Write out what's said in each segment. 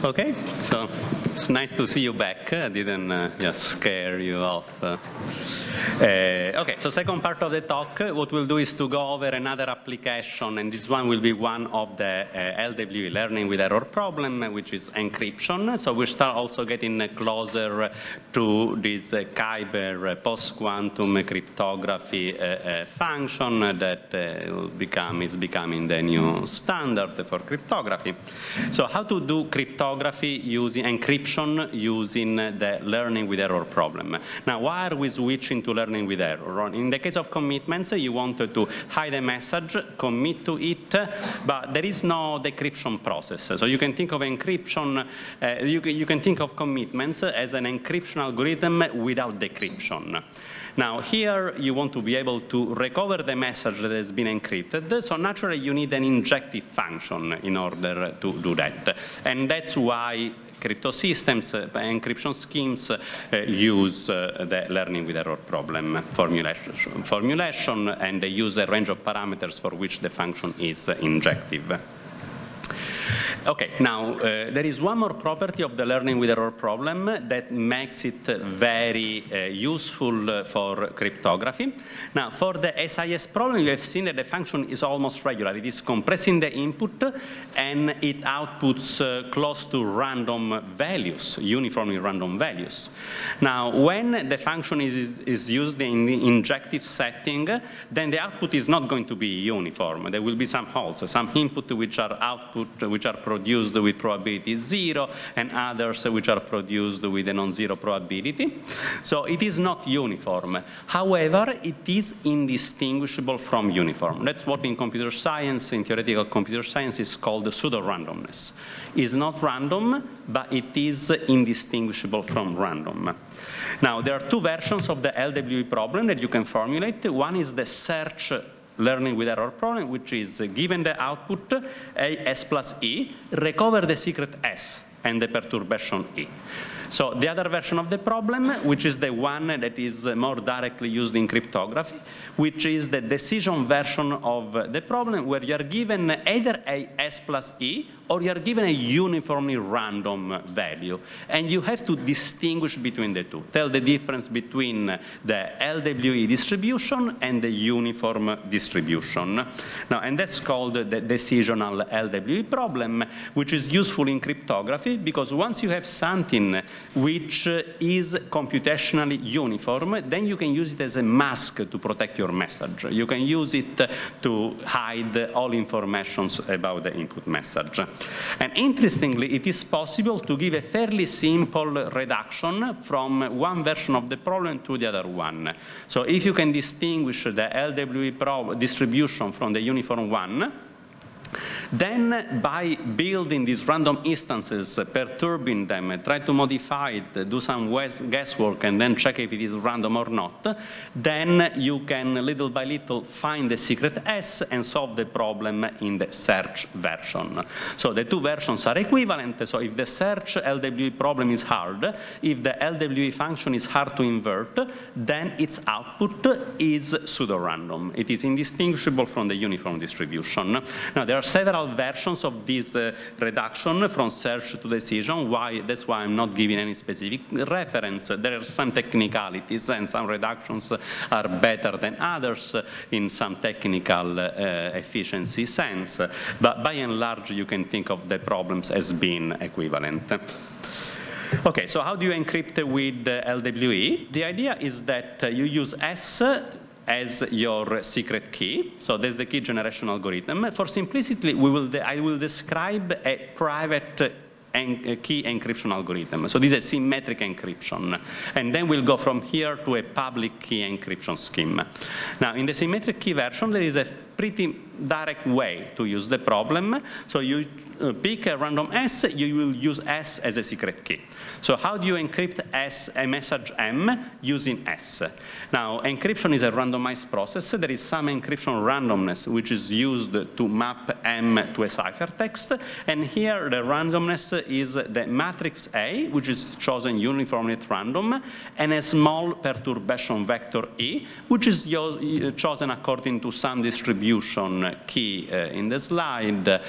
Okay, so it's nice to see you back. I didn't just scare you off. Okay, so second part of the talk, what we'll do is to go over another application, and this one will be one of the LWE, learning with error problem, which is encryption. So we'll start also getting closer to this Kyber post-quantum cryptography function that is becoming the new standard for cryptography. So how to do cryptography using encryption using the learning with error problem. Now, why are we switching to learning with error? In the case of commitments, you wanted to hide a message, commit to it, but there is no decryption process. So you can think of encryption, you can think of commitments as an encryption algorithm without decryption. Now, here you want to be able to recover the message that has been encrypted, so naturally you need an injective function in order to do that. And that's why crypto systems, encryption schemes use the learning with error problem formulation, and they use a range of parameters for which the function is injective. Okay, now there is one more property of the learning with error problem that makes it very useful for cryptography. Now, for the SIS problem, you have seen that the function is almost regular. It is compressing the input, and it outputs close to random values, uniformly random values. Now, when the function is used in the injective setting, then the output is not going to be uniform. There will be some holes, some input which are produced with probability 0, and others which are produced with a non-zero probability. So it is not uniform. However, it is indistinguishable from uniform. That's what in computer science, in theoretical computer science, is called pseudo-randomness. It's not random, but it is indistinguishable from random. Now, there are two versions of the LWE problem that you can formulate. One is the search learning with error problem, which is given the output A, S plus E, recover the secret S and the perturbation E. So the other version of the problem, which is the one that is more directly used in cryptography, which is the decision version of the problem, where you are given either a S plus E, or you are given a uniformly random value. And you have to distinguish between the two, tell the difference between the LWE distribution and the uniform distribution. Now, and that's called the decisional LWE problem, which is useful in cryptography, because once you have something which is computationally uniform, then you can use it as a mask to protect your message. You can use it to hide all information about the input message. And interestingly, it is possible to give a fairly simple reduction from one version of the problem to the other one. So if you can distinguish the LWE distribution from the uniform one, then by building these random instances, perturbing them, try to modify it, do some guesswork, and then check if it is random or not, then you can little by little find the secret S and solve the problem in the search version. So the two versions are equivalent. So if the search LWE problem is hard, if the LWE function is hard to invert, then its output is pseudo-random. It is indistinguishable from the uniform distribution. Now, there are several versions of this reduction from search to decision. That's why I'm not giving any specific reference. There are some technicalities, and some reductions are better than others in some technical efficiency sense. But by and large, you can think of the problems as being equivalent. Okay, so how do you encrypt with LWE? The idea is that you use S as your secret key. So that's the key generation algorithm. For simplicity, I will describe a private key encryption algorithm. So this is a symmetric encryption. And then we'll go from here to a public key encryption scheme. Now, in the symmetric key version, there is a pretty direct way to use the problem. So you pick a random S, you will use S as a secret key. So how do you encrypt a message M using S? Now, encryption is a randomized process. There is some encryption randomness which is used to map M to a ciphertext. And here the randomness is the matrix A, which is chosen uniformly at random, and a small perturbation vector E, which is chosen according to some distribution distribution key in the slide,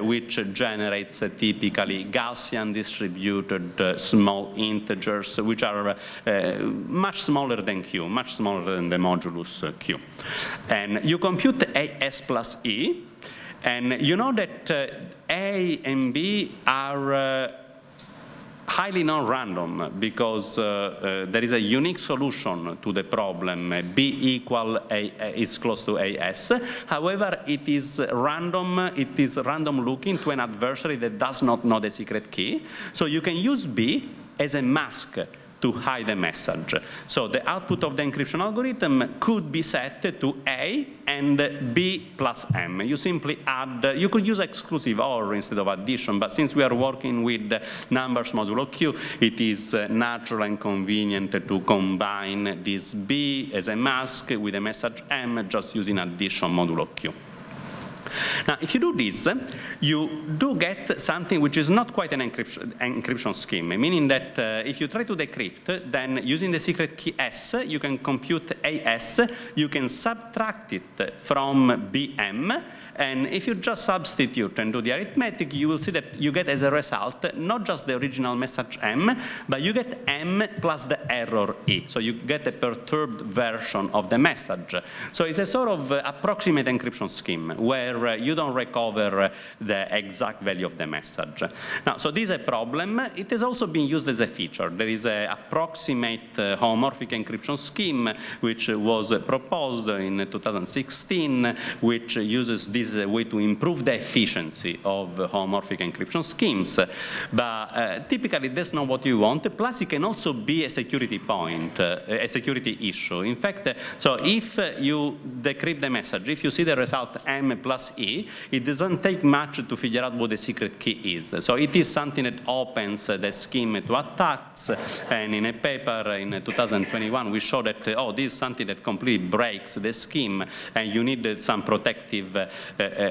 which generates typically Gaussian distributed small integers, which are much smaller than Q, much smaller than the modulus Q. And you compute AS plus E, and you know that A and B are highly non-random because there is a unique solution to the problem. B equal is close to AS. However, it is random looking to an adversary that does not know the secret key. So you can use B as a mask to hide the message. So the output of the encryption algorithm could be set to A and B plus M. You simply add, you could use exclusive OR instead of addition, but since we are working with numbers modulo Q, it is natural and convenient to combine this B as a mask with a message M just using addition modulo Q. Now, if you do this, you do get something which is not quite an encryption scheme, meaning that if you try to decrypt, then using the secret key S, you can compute AS, you can subtract it from BM, and if you just substitute and do the arithmetic, you will see that you get as a result not just the original message M, but you get M plus the error E. So you get a perturbed version of the message. So it's a sort of approximate encryption scheme where you don't recover the exact value of the message. Now, so this is a problem. It has also been used as a feature. There is an approximate homomorphic encryption scheme which was proposed in 2016, which uses this way to improve the efficiency of homomorphic encryption schemes. But typically, that's not what you want. Plus, it can also be a security point, a security issue. In fact, so if you decrypt the message, if you see the result M plus E, it doesn't take much to figure out what the secret key is. So it is something that opens the scheme to attacks. And in a paper in 2021, we showed that, oh, this is something that completely breaks the scheme, and you need some protective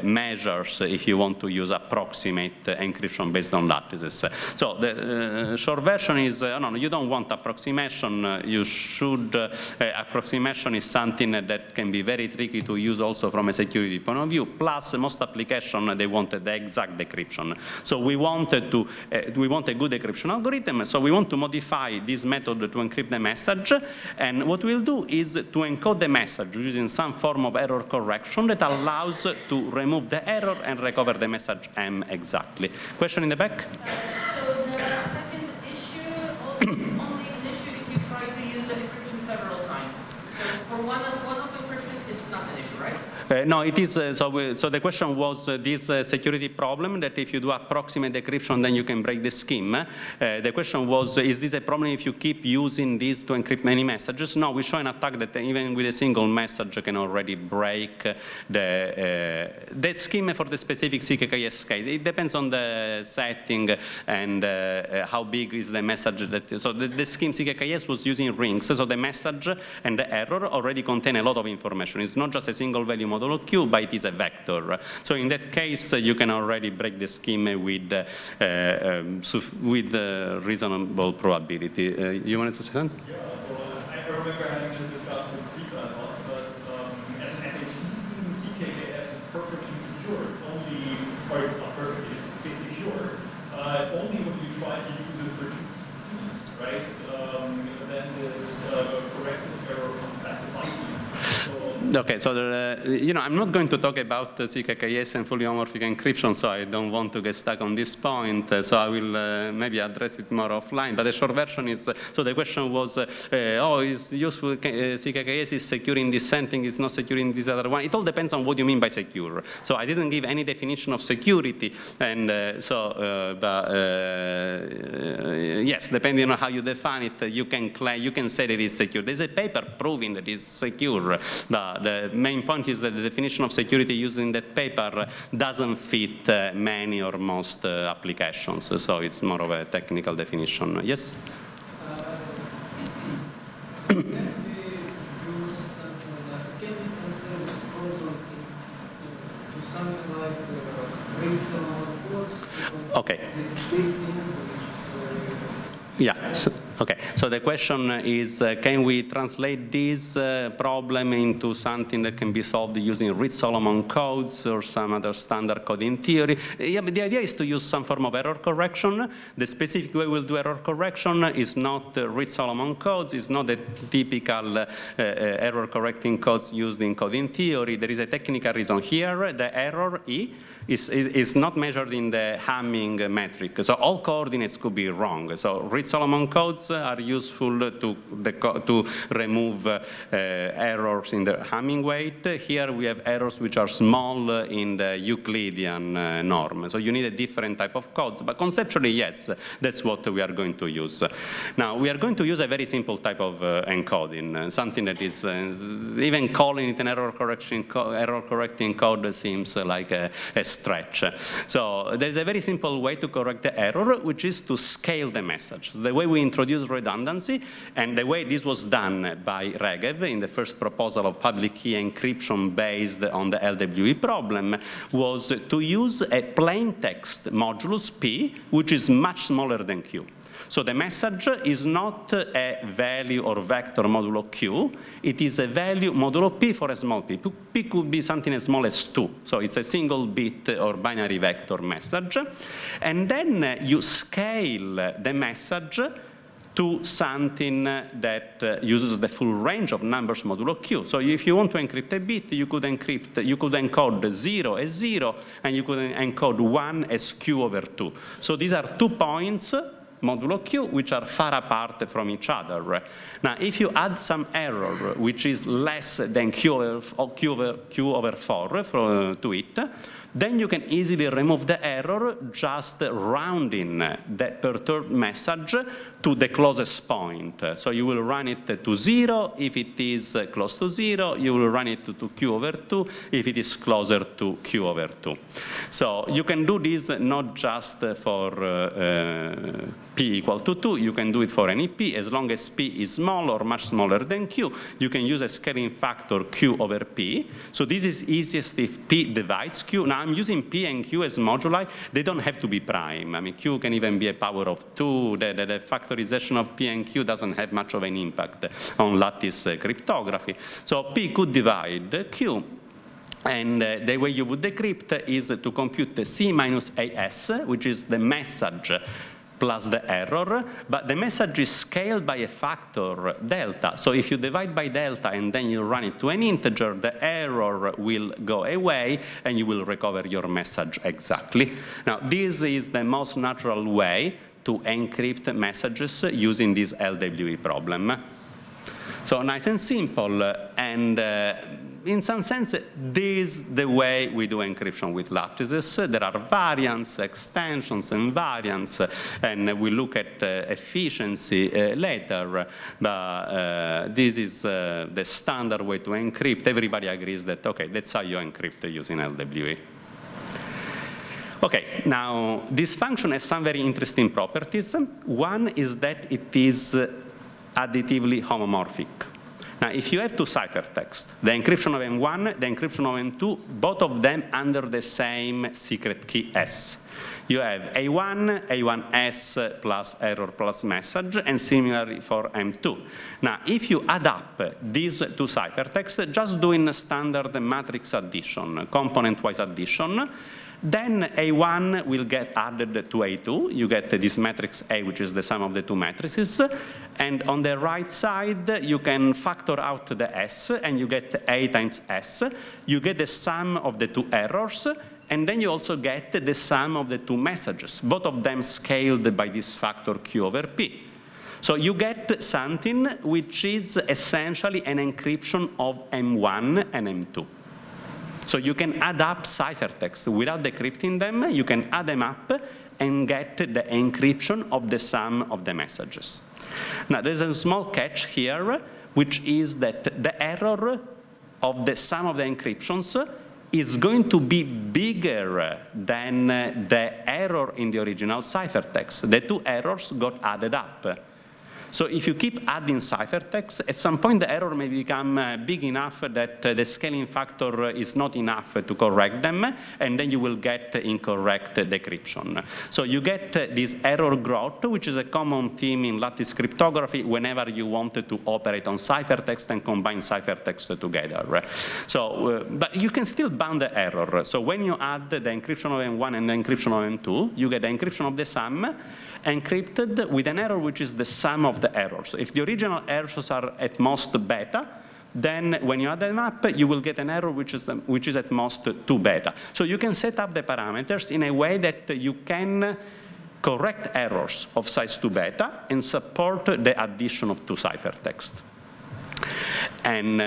measures if you want to use approximate encryption based on lattices. So the short version is, no, you don't want approximation. You should, approximation is something that can be very tricky to use also from a security point of view. Plus, most applications, they wanted the exact decryption. So we want a good decryption algorithm. So we want to modify this method to encrypt the message. And what we'll do is to encode the message using some form of error correction that allows to remove the error and recover the message M exactly. Question in the back? So the second issue is only an issue if you try to use the encryption several times. So for one of encryption, it's not an issue, right? No, it is. So the question was this security problem that if you do approximate decryption, then you can break the scheme. The question was, is this a problem if you keep using this to encrypt many messages? No, we show an attack that even with a single message can already break the scheme for the specific CKKS case. It depends on the setting and how big is the message. So the scheme CKKS was using rings. So the message and the error already contain a lot of information. It's not just a single value modulo Q, but it is a vector. So in that case, you can already break the scheme with reasonable probability. You wanted to say something? Yeah, so I remember having this discussion with Zika a lot, but as an FHE scheme, CKKS is perfectly secure. It's only, or it's not perfectly, it's secure. Only when you try to use it for 2TC, right? Then this correctness error comes back to bite you. Okay, so I'm not going to talk about CKKS and fully homomorphic encryption, so I don't want to get stuck on this point. So I will maybe address it more offline. But the short version is, so the question was, oh, is useful CKKS is secure in this setting, is not secure in this other one. It all depends on what you mean by secure. So I didn't give any definition of security, and yes, depending on how you define it, you can say that it is secure. There's a paper proving that it's secure. The main point is that the definition of security used in that paper doesn't fit many or most applications, so it's more of a technical definition. Yes? Can we use something like, can we translate this program to something like read-some course? Okay. This big thing which is very... Yeah. So Okay, so the question is, can we translate this problem into something that can be solved using Reed-Solomon codes or some other standard coding theory? Yeah, but the idea is to use some form of error correction. The specific way we'll do error correction is not Reed-Solomon codes, it's not the typical error correcting codes used in coding theory. There is a technical reason here. The error E is not measured in the Hamming metric. So all coordinates could be wrong. So Reed-Solomon codes are useful to remove errors in the Hamming weight. Here we have errors which are small in the Euclidean norm. So you need a different type of codes. But conceptually, yes, that's what we are going to use. Now, we are going to use a very simple type of encoding, something that is, even calling it an error correcting code seems like a stretch. So there's a very simple way to correct the error, which is to scale the message. The way we introduce redundancy, and the way this was done by Regev in the first proposal of public key encryption based on the LWE problem, was to use a plain text modulus P, which is much smaller than Q. So the message is not a value or vector modulo Q, it is a value modulo P for a small p. P could be something as small as 2, so it's a single bit or binary vector message. And then you scale the message to something that uses the full range of numbers modulo Q. So if you want to encrypt a bit, you could encode 0 as 0, and you could encode 1 as Q over 2. So these are 2 points modulo Q, which are far apart from each other. Now, if you add some error, which is less than Q over 4 to it, then you can easily remove the error just rounding the perturbed message to the closest point. So you will run it to 0 if it is close to 0. You will run it to Q over 2 if it is closer to Q over 2. So you can do this not just for P equal to 2. You can do it for any P. As long as P is small or much smaller than Q, you can use a scaling factor Q over P. So this is easiest if P divides Q. Now, I'm using P and Q as moduli. They don't have to be prime. I mean, Q can even be a power of 2. The factorization of P and Q doesn't have much of an impact on lattice cryptography. So P could divide Q. And the way you would decrypt is to compute the C minus AS, which is the message plus the error, but the message is scaled by a factor delta. So if you divide by delta and then you run it to an integer, the error will go away and you will recover your message exactly. Now, this is the most natural way to encrypt messages using this LWE problem. So nice and simple, and in some sense, this is the way we do encryption with lattices. There are variants, extensions, and variants, and we look at efficiency later, but this is the standard way to encrypt. Everybody agrees that, okay, that's how you encrypt using LWE. Okay, now, this function has some very interesting properties. One is that it is additively homomorphic. Now, if you have two ciphertexts, the encryption of M1, the encryption of M2, both of them under the same secret key S. You have A1, A1S plus error plus message, and similarly for M2. Now, if you add up these two ciphertexts, just doing standard matrix addition, component-wise addition, then A1 will get added to A2. You get this matrix A, which is the sum of the two matrices. And on the right side, you can factor out the S, and you get A times S. You get the sum of the two errors, and then you also get the sum of the two messages, both of them scaled by this factor Q over P. So you get something which is essentially an encryption of M1 and M2. So you can add up ciphertexts without decrypting them. You can add them up and get the encryption of the sum of the messages. Now, there's a small catch here, which is that the error of the sum of the encryptions is going to be bigger than the error in the original ciphertext. The two errors got added up. So if you keep adding ciphertext, at some point the error may become big enough that the scaling factor is not enough to correct them, and then you will get incorrect decryption. So you get this error growth, which is a common theme in lattice cryptography whenever you wanted to operate on ciphertext and combine ciphertext together. So, but you can still bound the error. So when you add the encryption of M1 and the encryption of M2, you get the encryption of the sum encrypted with an error which is the sum of the errors. So if the original errors are at most beta, then when you add them up, you will get an error which is at most 2 beta. So you can set up the parameters in a way that you can correct errors of size 2 beta and support the addition of 2 ciphertext. And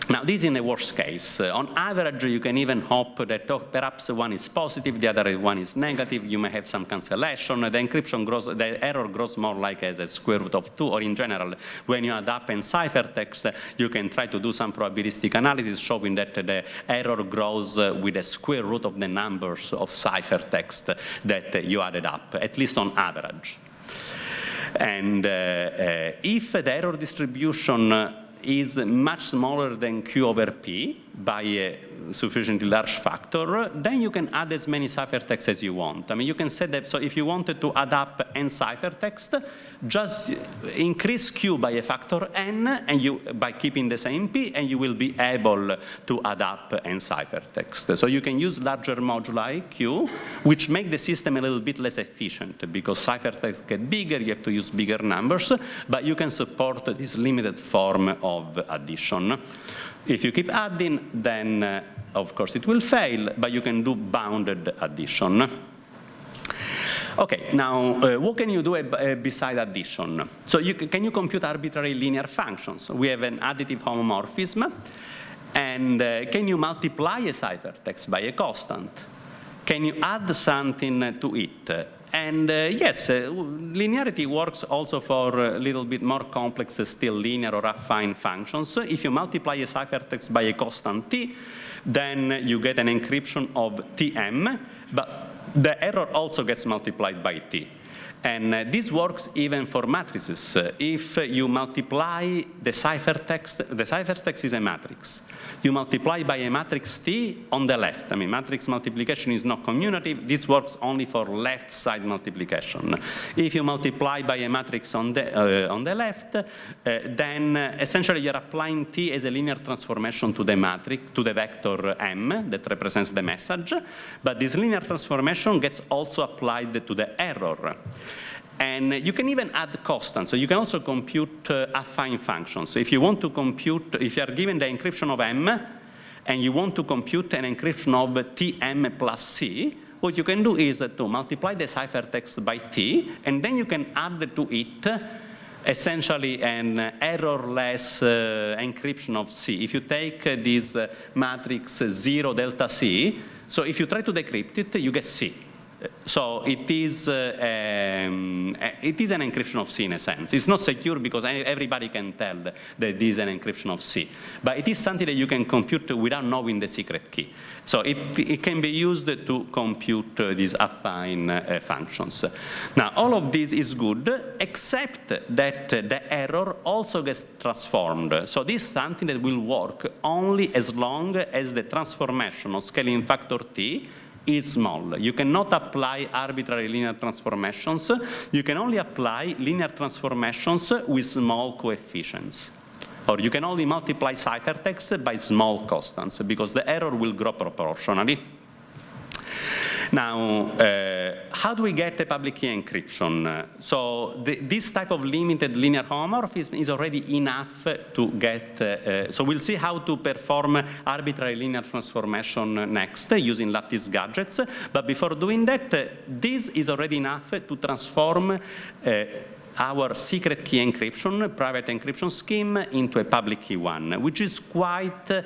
now, this is in the worst case. On average, you can even hope that perhaps one is positive, the other one is negative. You may have some cancellation. The encryption grows, the error grows more like as a square root of 2, or in general, when you add up in ciphertext, you can try to do some probabilistic analysis showing that the error grows with the square root of the numbers of ciphertext that you added up, at least on average. And if the error distribution is much smaller than Q over P by a sufficiently large factor, then you can add as many ciphertexts as you want. I mean, you can say that, so if you wanted to add up n ciphertext, just increase Q by a factor n, and by keeping the same P, and you will be able to add up n ciphertext. So you can use larger moduli Q, which make the system a little bit less efficient, because ciphertext get bigger, you have to use bigger numbers, but you can support this limited form of addition. If you keep adding, then of course it will fail, but you can do bounded addition. Okay, now what can you do beside addition? So can you compute arbitrary linear functions? We have an additive homomorphism, and can you multiply a ciphertext by a constant? Can you add something to it? And yes, linearity works also for a little bit more complex, still linear or affine functions. If you multiply a ciphertext by a constant t, then you get an encryption of tm, but the error also gets multiplied by t. And this works even for matrices. If you multiply the ciphertext is a matrix. You multiply by a matrix T on the left. I mean, matrix multiplication is not commutative. This works only for left side multiplication. If you multiply by a matrix on the left, then essentially you're applying T as a linear transformation to the matrix, to the vector M that represents the message. But this linear transformation gets also applied to the error. And you can even add constants. So you can also compute affine functions. So if you want to compute, if you are given the encryption of M, and you want to compute an encryption of Tm plus C, what you can do is to multiply the ciphertext by T, and then you can add to it essentially an errorless encryption of C. If you take this matrix 0 delta C, so if you try to decrypt it, you get C. So it is an encryption of C in a sense. It's not secure because everybody can tell that it is an encryption of C. But it is something that you can compute without knowing the secret key. So it can be used to compute these affine functions. Now, all of this is good, except that the error also gets transformed. So this is something that will work only as long as the transformation of scaling factor T is small. You cannot apply arbitrary linear transformations. You can only apply linear transformations with small coefficients. Or you can only multiply ciphertext by small constants, because the error will grow proportionally. Now, how do we get a public key encryption? So this type of limited linear homomorphism is already enough to get, so we'll see how to perform arbitrary linear transformation next using lattice gadgets. But before doing that, this is already enough to transform our secret key encryption, private encryption scheme, into a public key one, which is quite a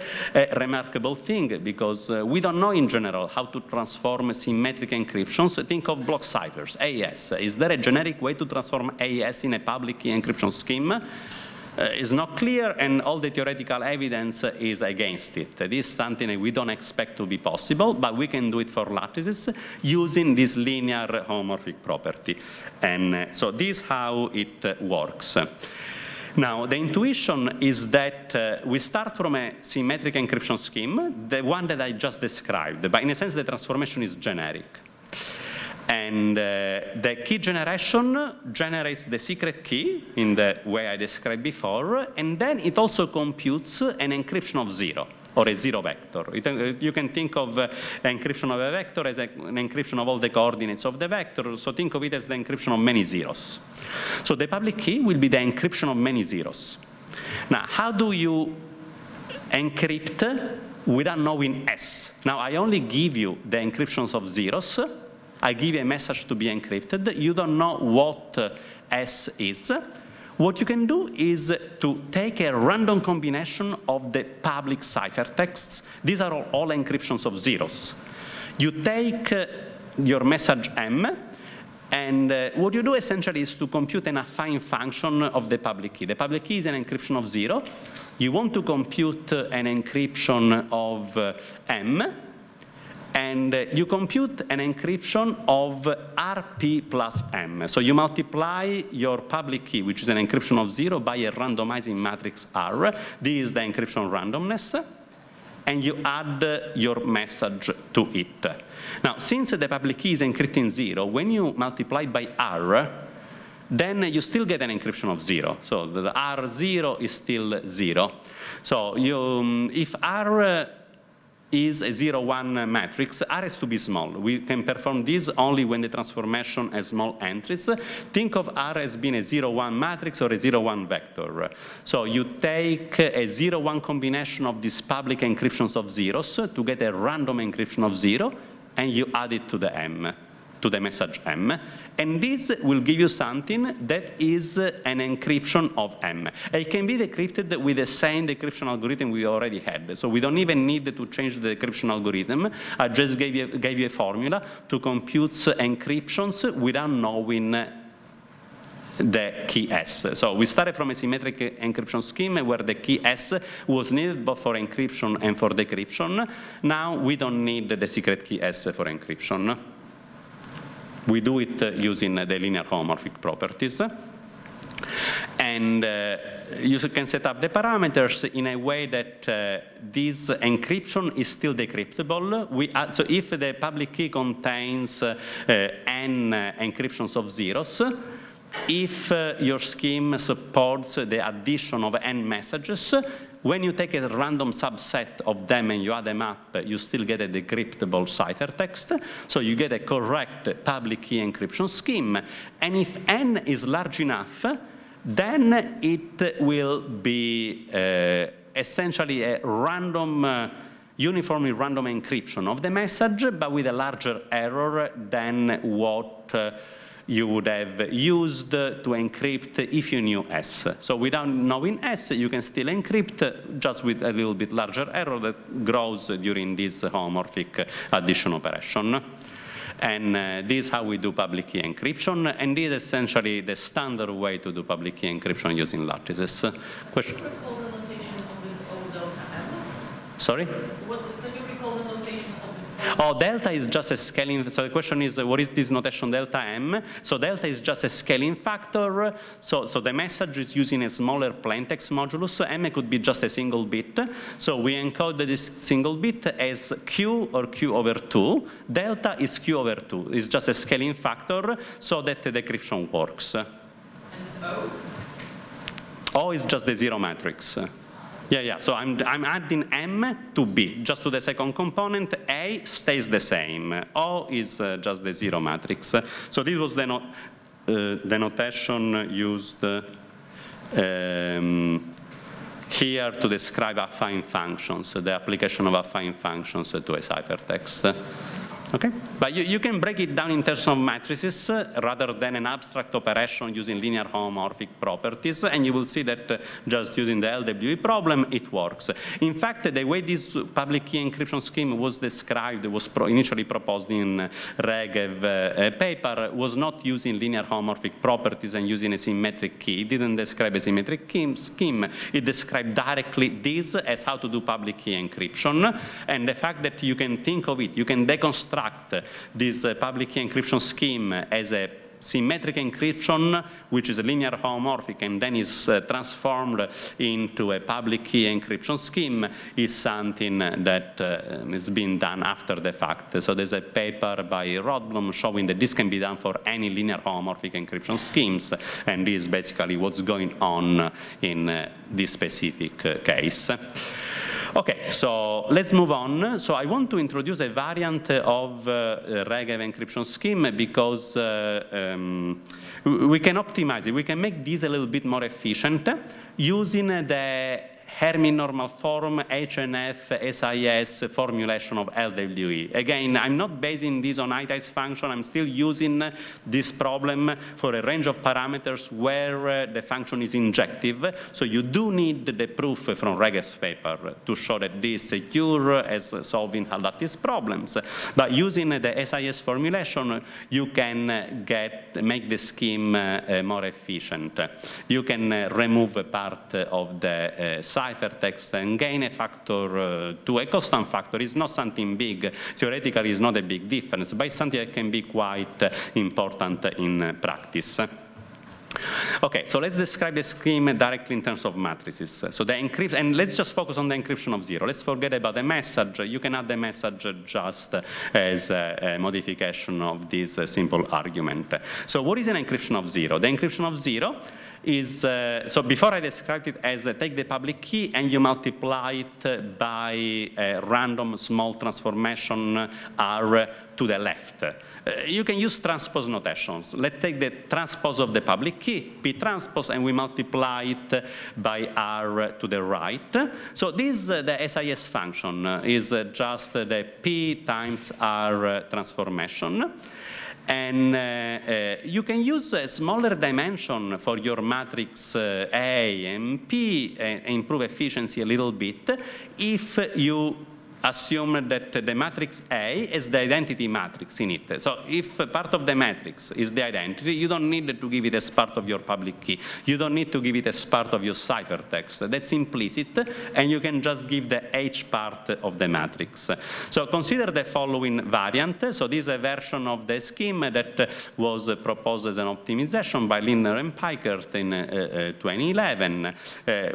remarkable thing, because we don't know in general how to transform symmetric encryptions. Think of block ciphers, AES. Is there a generic way to transform AES in a public key encryption scheme? is not clear, and all the theoretical evidence is against it. This is something that we don't expect to be possible, but we can do it for lattices using this linear homomorphic property. And so this is how it works. Now, the intuition is that we start from a symmetric encryption scheme, the one that I just described, but in a sense the transformation is generic. And the key generation generates the secret key in the way I described before, and then it also computes an encryption of 0, or a 0 vector. You can think of encryption of a vector as an encryption of all the coordinates of the vector, so think of it as the encryption of many zeros. So the public key will be the encryption of many zeros. Now, how do you encrypt without knowing S? Now, I only give you the encryptions of zeros. I give you a message to be encrypted. You don't know what S is. What you can do is to take a random combination of the public ciphertexts. These are all encryptions of zeros. You take your message M, and what you do essentially is to compute an affine function of the public key. The public key is an encryption of 0. You want to compute an encryption of M, and you compute an encryption of Rp plus M. So you multiply your public key, which is an encryption of 0, by a randomizing matrix R. This is the encryption randomness. And you add your message to it. Now, since the public key is encrypting 0, when you multiply by R, then you still get an encryption of 0. So the R0 is still 0. So if R is a 0-1 matrix, R has to be small. We can perform this only when the transformation has small entries. Think of R as being a 0-1 matrix or a 0-1 vector. So you take a 0-1 combination of these public encryptions of zeros to get a random encryption of 0, and you add it to the M, to the message M, and this will give you something that is an encryption of M. It can be decrypted with the same decryption algorithm we already had, so we don't even need to change the decryption algorithm. I just gave you a formula to compute encryptions without knowing the key S. So we started from a symmetric encryption scheme where the key S was needed both for encryption and for decryption. Now we don't need the secret key S for encryption. We do it using the linear homomorphic properties. And you can set up the parameters in a way that this encryption is still decryptable. So if the public key contains n encryptions of zeros, if your scheme supports the addition of n messages, when you take a random subset of them and you add them up, you still get a decryptable ciphertext. So you get a correct public key encryption scheme. And if n is large enough, then it will be essentially a random, uniformly random encryption of the message, but with a larger error than what you would have used to encrypt if you knew S. So without knowing S, you can still encrypt, just with a little bit larger error that grows during this homomorphic addition operation. And this is how we do public key encryption, and this is essentially the standard way to do public key encryption using lattices. Question? Can you recall the notation of this O delta M? Sorry? Can you recall the notation of this O? Oh, delta is just a scaling. So the question is, what is this notation delta M? So delta is just a scaling factor. So the message is using a smaller plaintext modulus. So M could be just a single bit. So we encode this single bit as Q or Q over 2. Delta is Q over 2. It's just a scaling factor so that the decryption works. And this O? O is just the 0 matrix. Yeah. So I'm adding M to B, just to the second component. A stays the same. O is just the 0 matrix. So this was the notation used here to describe affine functions, the application of affine functions to a ciphertext. Okay, but you can break it down in terms of matrices rather than an abstract operation using linear homomorphic properties, and you will see that just using the LWE problem, it works. In fact, the way this public key encryption scheme was described, was initially proposed in Regev paper, was not using linear homomorphic properties and using a symmetric key. It didn't describe a symmetric scheme. It described directly this as how to do public key encryption, and the fact that you can think of it, you can deconstruct this public key encryption scheme as a symmetric encryption, which is linear homomorphic and then is transformed into a public key encryption scheme, is something that is being done after the fact. So there's a paper by Rodblom showing that this can be done for any linear homomorphic encryption schemes, and this is basically what's going on in this specific case. Okay, so let's move on. So I want to introduce a variant of Regev encryption scheme because we can optimize it. We can make this a little bit more efficient using the Hermine normal form HNF SIS formulation of LWE. Again, I'm not basing this on lattice function. I'm still using this problem for a range of parameters where the function is injective. So you do need the proof from Regev's paper to show that this is secure as solving lattice problems. But using the SIS formulation, you can make the scheme more efficient. You can remove a part of the ciphertext and gain a factor to a constant factor. It's not something big. Theoretically, it's not a big difference, but it's something that can be quite important in practice. Okay, so let's describe the scheme directly in terms of matrices. So the encryption, and let's just focus on the encryption of 0. Let's forget about the message. You can add the message just as a modification of this simple argument. So what is an encryption of 0? The encryption of 0 is, so before I described it as take the public key and you multiply it by a random small transformation R to the left. You can use transpose notations. Let's take the transpose of the public key, P transpose, and we multiply it by R to the right. So this, the SIS function, is just the P times R transformation. And you can use a smaller dimension for your matrix A and P and improve efficiency a little bit if you assume that the matrix A is the identity matrix in it. So if part of the matrix is the identity, you don't need to give it as part of your public key. You don't need to give it as part of your ciphertext. That's implicit, and you can just give the H part of the matrix. So consider the following variant. So this is a version of the scheme that was proposed as an optimization by Lindner and Pikert in 2011,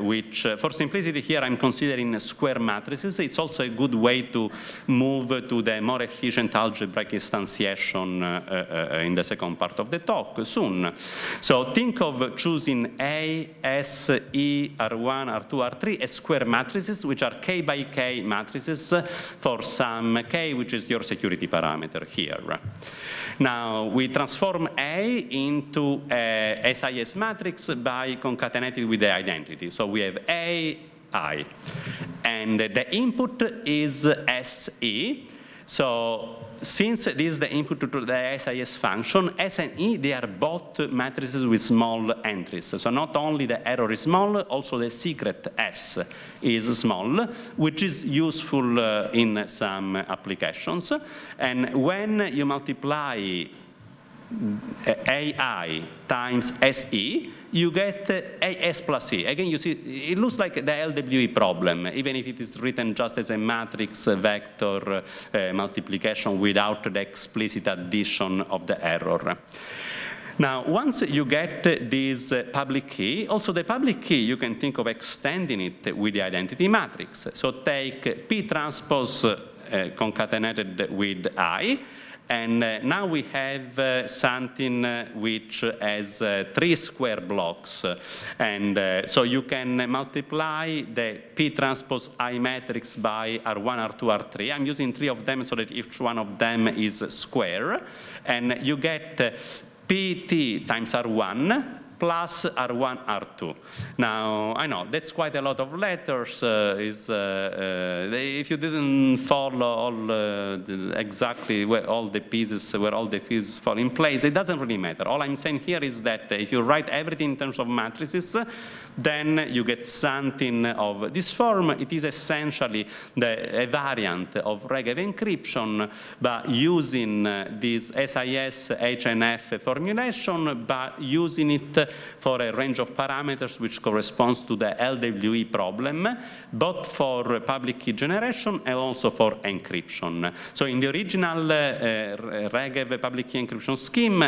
which, for simplicity here, I'm considering square matrices. It's also a good way to move to the more efficient algebraic instantiation in the second part of the talk soon. So think of choosing A, S, E, R1, R2, R3 as square matrices, which are K by K matrices for some K, which is your security parameter here. Now, we transform A into a SIS matrix by concatenating with the identity. So we have A, I. And the input is SE. So since this is the input to the SIS function, S and E, they are both matrices with small entries. So not only the error is small, also the secret S is small, which is useful in some applications. And when you multiply AI times SE, you get AS plus E. Again, you see, it looks like the LWE problem, even if it is written just as a matrix vector multiplication without the explicit addition of the error. Now, once you get this public key, also the public key, you can think of extending it with the identity matrix. So take P transpose concatenated with I, and now we have something which has 3 square blocks. And so you can multiply the P transpose I matrix by R1, R2, R3. I'm using 3 of them so that each one of them is square. And you get PT times R1 plus R1, R2. Now, I know that's quite a lot of letters. If you didn't follow all exactly where all the pieces, where all the fields fall in place, it doesn't really matter. All I'm saying here is that if you write everything in terms of matrices, then you get something of this form. It is essentially a variant of Regeve encryption, but using this SIS HNF formulation, but using it for a range of parameters which corresponds to the LWE problem, both for public key generation and also for encryption. So in the original Regeve public key encryption scheme,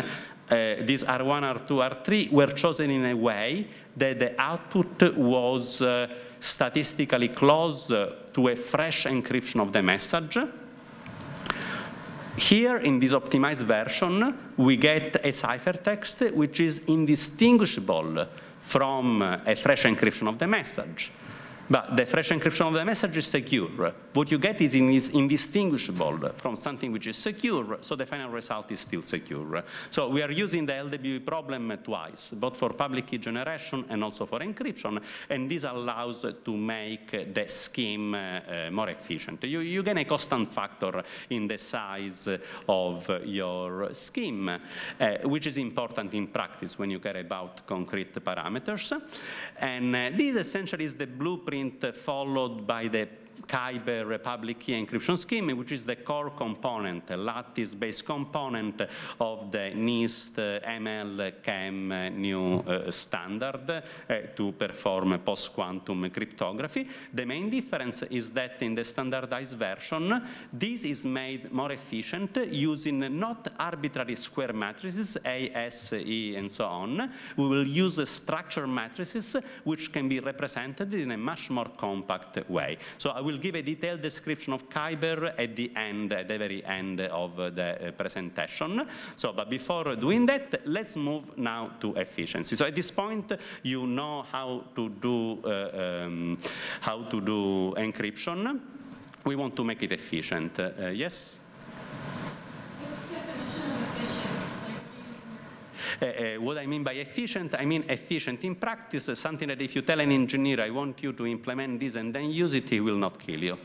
these R1, R2, R3 were chosen in a way that the output was statistically close to a fresh encryption of the message. Here, in this optimized version, we get a ciphertext which is indistinguishable from a fresh encryption of the message. But the fresh encryption of the message is secure. What you get is indistinguishable from something which is secure, so the final result is still secure. So we are using the LWE problem twice, both for public key generation and also for encryption, and this allows to make the scheme more efficient. You gain a constant factor in the size of your scheme, which is important in practice when you care about concrete parameters. And this essentially is the blueprint followed by the Kyber public key encryption scheme, which is the core component, a lattice-based component of the NIST ML-Chem new standard to perform post-quantum cryptography. The main difference is that in the standardized version, this is made more efficient using not arbitrary square matrices, A, S, E, and so on. We will use structure matrices which can be represented in a much more compact way. So I will give a detailed description of Kyber at the end, at the very end of the presentation. So, but before doing that, let's move now to efficiency. So at this point, you know how to do encryption. We want to make it efficient. Yes? What's the definition of efficient? What I mean by efficient, I mean efficient in practice, something that if you tell an engineer, I want you to implement this and then use it, he will not kill you.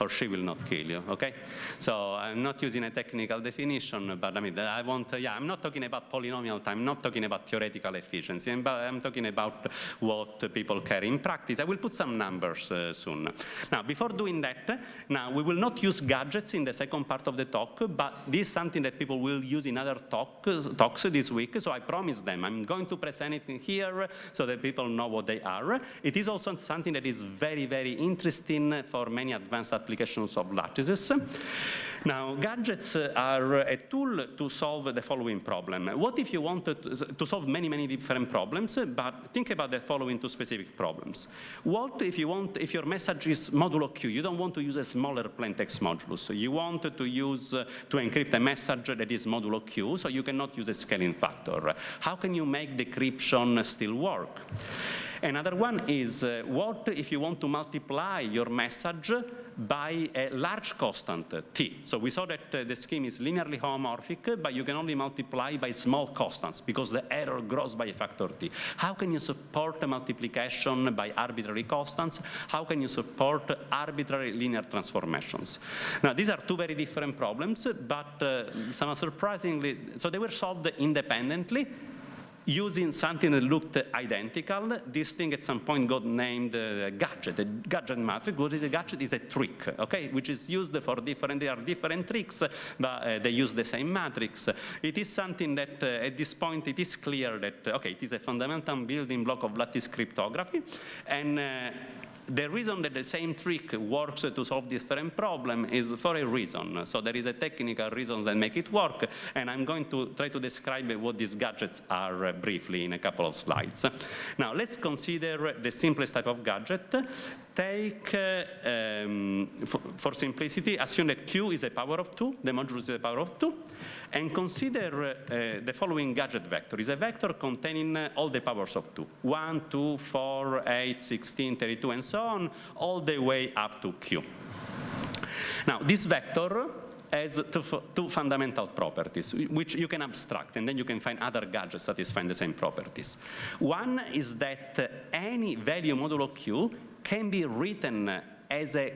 Or she will not kill you, okay? So I'm not using a technical definition, but I mean, I'm not talking about polynomial time, I'm not talking about theoretical efficiency, I'm talking about what people care in practice. I will put some numbers soon. Now, before doing that, now we will not use gadgets in the second part of the talk, but this is something that people will use in other talks this week, so I promise them I'm going to present it here so that people know what they are. It is also something that is very, very interesting for many advanced applications of lattices. Now, gadgets are a tool to solve the following problem. What if you wanted to solve many, many different problems, but think about the following two specific problems. What if your message is modulo Q, you don't want to use a smaller plaintext modulus. So you want to encrypt a message that is modulo Q, so you cannot use a scaling factor. How can you make decryption still work? Another one is, what if you want to multiply your message by a large constant, t? So we saw that the scheme is linearly homomorphic, but you can only multiply by small constants because the error grows by a factor t. How can you support a multiplication by arbitrary constants? How can you support arbitrary linear transformations? Now, these are two very different problems, but somewhat surprisingly, so they were solved independently, using something that looked identical. This thing at some point got named gadget, a gadget matrix. What is a gadget? Is a trick, okay, which is used for there are different tricks, but they use the same matrix. It is something that at this point it is clear that, okay, it is a fundamental building block of lattice cryptography, and the reason that the same trick works to solve different problem is for a reason. So there is a technical reason that make it work, and I'm going to try to describe what these gadgets are briefly in a couple of slides. Now, let's consider the simplest type of gadget. Take, for simplicity, assume that Q is a power of 2, the modulus is a power of 2, and consider the following gadget vector. It's a vector containing all the powers of 2, 1, 2, 4, 8, 16, 32, and so on, all the way up to Q. Now, this vector has two fundamental properties, which you can abstract, and then you can find other gadgets satisfying the same properties. One is that any value modulo Q can be written as a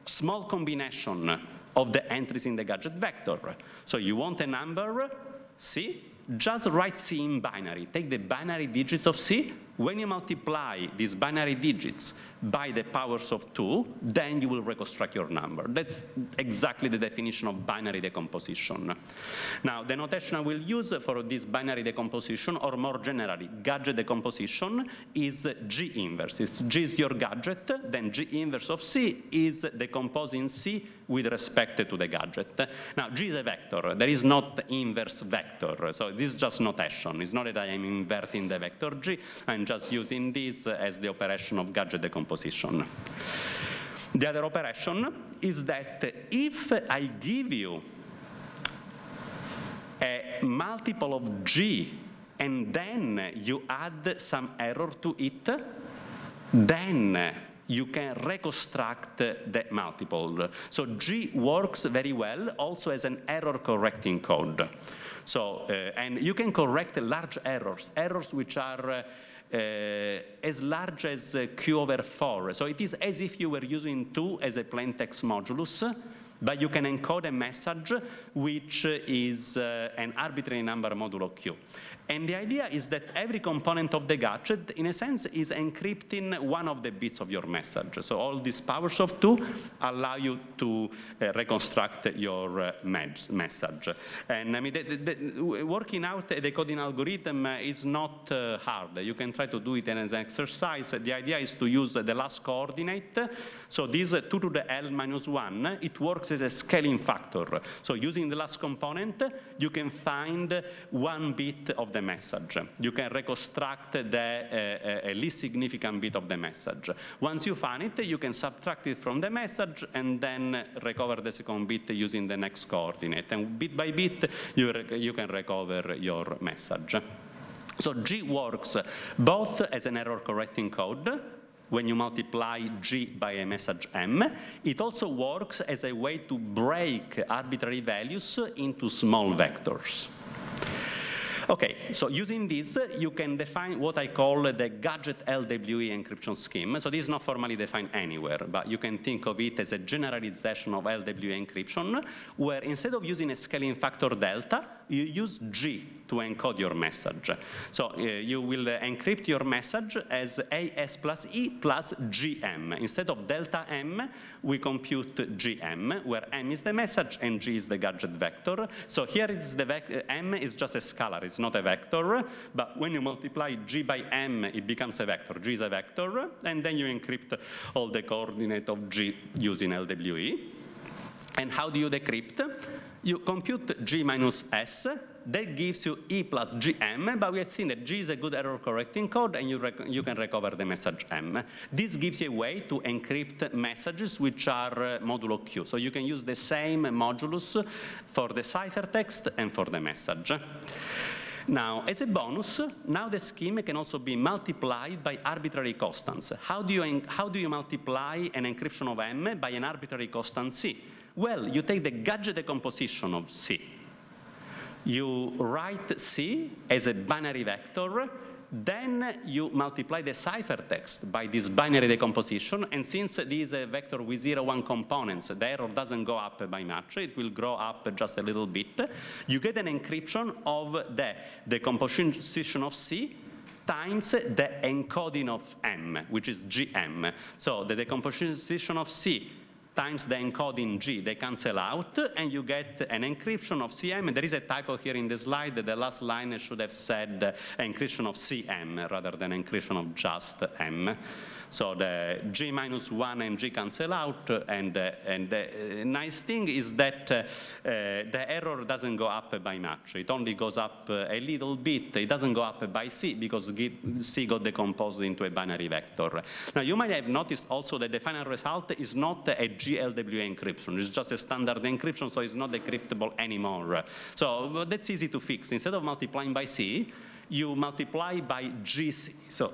small combination of the entries in the gadget vector. So you want a number, C, just write C in binary. Take the binary digits of C. When you multiply these binary digits by the powers of 2, then you will reconstruct your number. That's exactly the definition of binary decomposition. Now, the notation I will use for this binary decomposition, or more generally, gadget decomposition, is G inverse. If G is your gadget, then G inverse of C is decomposing C with respect to the gadget. Now, G is a vector. There is not inverse vector. So this is just notation. It's not that I am inverting the vector G. I'm just using this as the operation of gadget decomposition. The other operation is that if I give you a multiple of G and then you add some error to it, then you can reconstruct the multiple. So G works very well also as an error correcting code. So, and you can correct large errors, errors which are as large as Q over 4. So it is as if you were using 2 as a plain text modulus, but you can encode a message which is an arbitrary number modulo Q. And the idea is that every component of the gadget, in a sense, is encrypting one of the bits of your message. So all these powers of 2 allow you to reconstruct your message. And I mean, working out the coding algorithm is not hard. You can try to do it as an exercise. The idea is to use the last coordinate. So this 2 to the L minus 1, it works as a scaling factor. So using the last component, you can find 1 bit of the message. You can reconstruct the least significant bit of the message. Once you find it, you can subtract it from the message and then recover the second bit using the next coordinate. And bit by bit, you can recover your message. So G works both as an error correcting code. When you multiply G by a message M, it also works as a way to break arbitrary values into small vectors. Okay, so using this, you can define what I call the gadget LWE encryption scheme. So this is not formally defined anywhere, but you can think of it as a generalization of LWE encryption, where instead of using a scaling factor delta, you use G to encode your message. So you will encrypt your message as AS plus E plus GM. Instead of delta M, we compute GM, where M is the message and G is the gadget vector. So here is the M is just a scalar, it's not a vector, but when you multiply G by M, it becomes a vector. G is a vector, and then you encrypt all the coordinates of G using LWE. And how do you decrypt? You compute G minus S. That gives you E plus GM, but we have seen that G is a good error correcting code, and you can recover the message M. This gives you a way to encrypt messages which are modulo Q. So you can use the same modulus for the ciphertext and for the message. Now, as a bonus, now the scheme can also be multiplied by arbitrary constants. How do you multiply an encryption of M by an arbitrary constant C? Well, you take the gadget decomposition of C. You write C as a binary vector, then you multiply the ciphertext by this binary decomposition, and since this is a vector with 0, 1 components, the error doesn't go up by much, it will grow up just a little bit. You get an encryption of the decomposition of C times the encoding of M, which is GM. So the decomposition of C times the encoding G, they cancel out, and you get an encryption of CM. And there is a typo here in the slide. The last line should have said encryption of CM rather than encryption of just M. So the G minus 1 and G cancel out, and the nice thing is that the error doesn't go up by much. It only goes up a little bit. It doesn't go up by C because C got decomposed into a binary vector. Now, you might have noticed also that the final result is not a GLWA encryption. It's just a standard encryption, so it's not decryptable anymore. So that's easy to fix. Instead of multiplying by C, you multiply by GC. So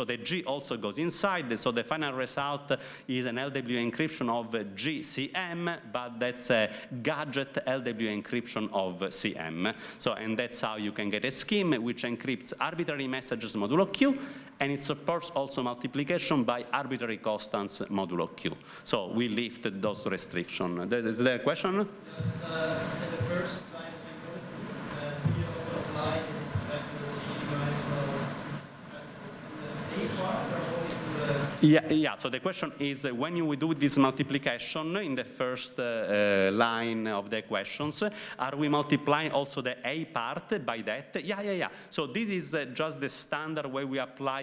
the G also goes inside, so the final result is an LW encryption of GCM, but that's a gadget LW encryption of CM. So, and that's how you can get a scheme which encrypts arbitrary messages modulo Q, and it supports also multiplication by arbitrary constants modulo Q. So we lift those restrictions. Is there a question? Yes, in the first line of encoding, do you also apply this vector G minus in the A part or only to the... Yeah, so the question is, when you do this multiplication in the first line of the equations, are we multiplying also the A part by that? Yeah. So this is just the standard way we apply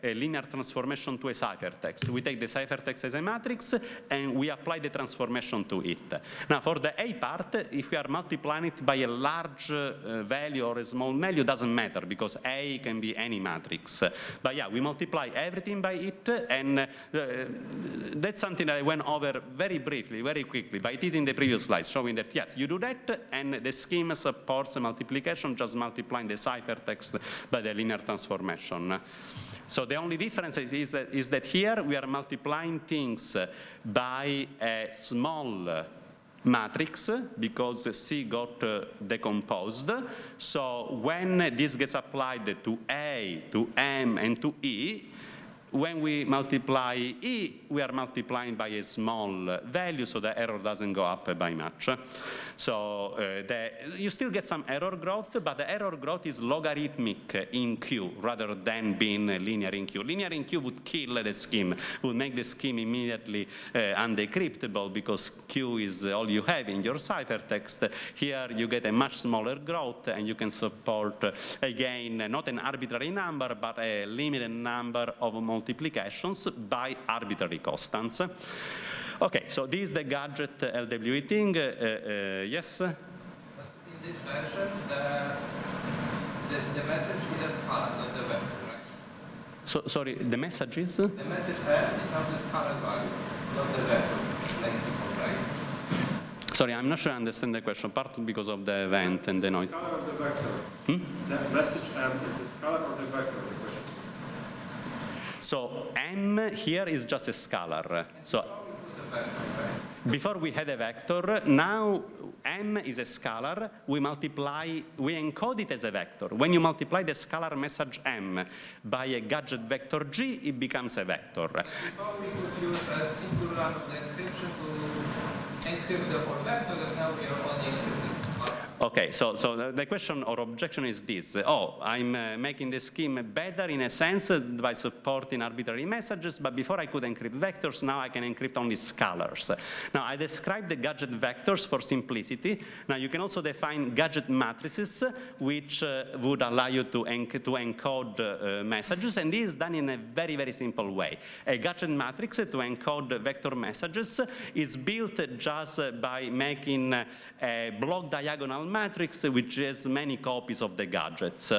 a linear transformation to a ciphertext. We take the ciphertext as a matrix, and we apply the transformation to it. Now, for the A part, if we are multiplying it by a large value or a small value, doesn't matter, because A can be any matrix. But yeah, we multiply everything by it, and that's something that I went over very briefly, very quickly, but it is in the previous slide, showing that, yes, you do that, and the scheme supports multiplication, just multiplying the ciphertext by the linear transformation. So the only difference is that here we are multiplying things by a small matrix, because C got decomposed. So when this gets applied to A, to M, and to E, when we multiply E, we are multiplying by a small value, so the error doesn't go up by much. So you still get some error growth, but the error growth is logarithmic in Q rather than being linear in Q. Linear in Q would kill the scheme, would make the scheme immediately undecryptable, because Q is all you have in your ciphertext. Here you get a much smaller growth, and you can support, again, not an arbitrary number, but a limited number of multiplications by arbitrary constants. Okay, so this is the gadget LWE thing. Yes? But in this version, the message is a scalar, not the vector, right? So, sorry, the message is? The message M is not the scalar value, not the vector, like before, right? Sorry, I'm not sure I understand the question, partly because of the event and the noise. The scalar of the vector. The message M is the scalar of the vector, the question is. So M here is just a scalar. So before we had a vector, now M is a scalar, we encode it as a vector. When you multiply the scalar message M by a gadget vector G, it becomes a vector. Before we could use a single run of the encryption to encrypt the whole vector, and now we are only encrypting. Okay, so the question or objection is this. Oh, I'm making the scheme better in a sense by supporting arbitrary messages, but before I could encrypt vectors, now I can encrypt only scalars. Now, I described the gadget vectors for simplicity. Now, you can also define gadget matrices, which would allow you to encode messages, and this is done in a very, very simple way. A gadget matrix to encode vector messages is built just by making a block diagonal matrix which has many copies of the gadgets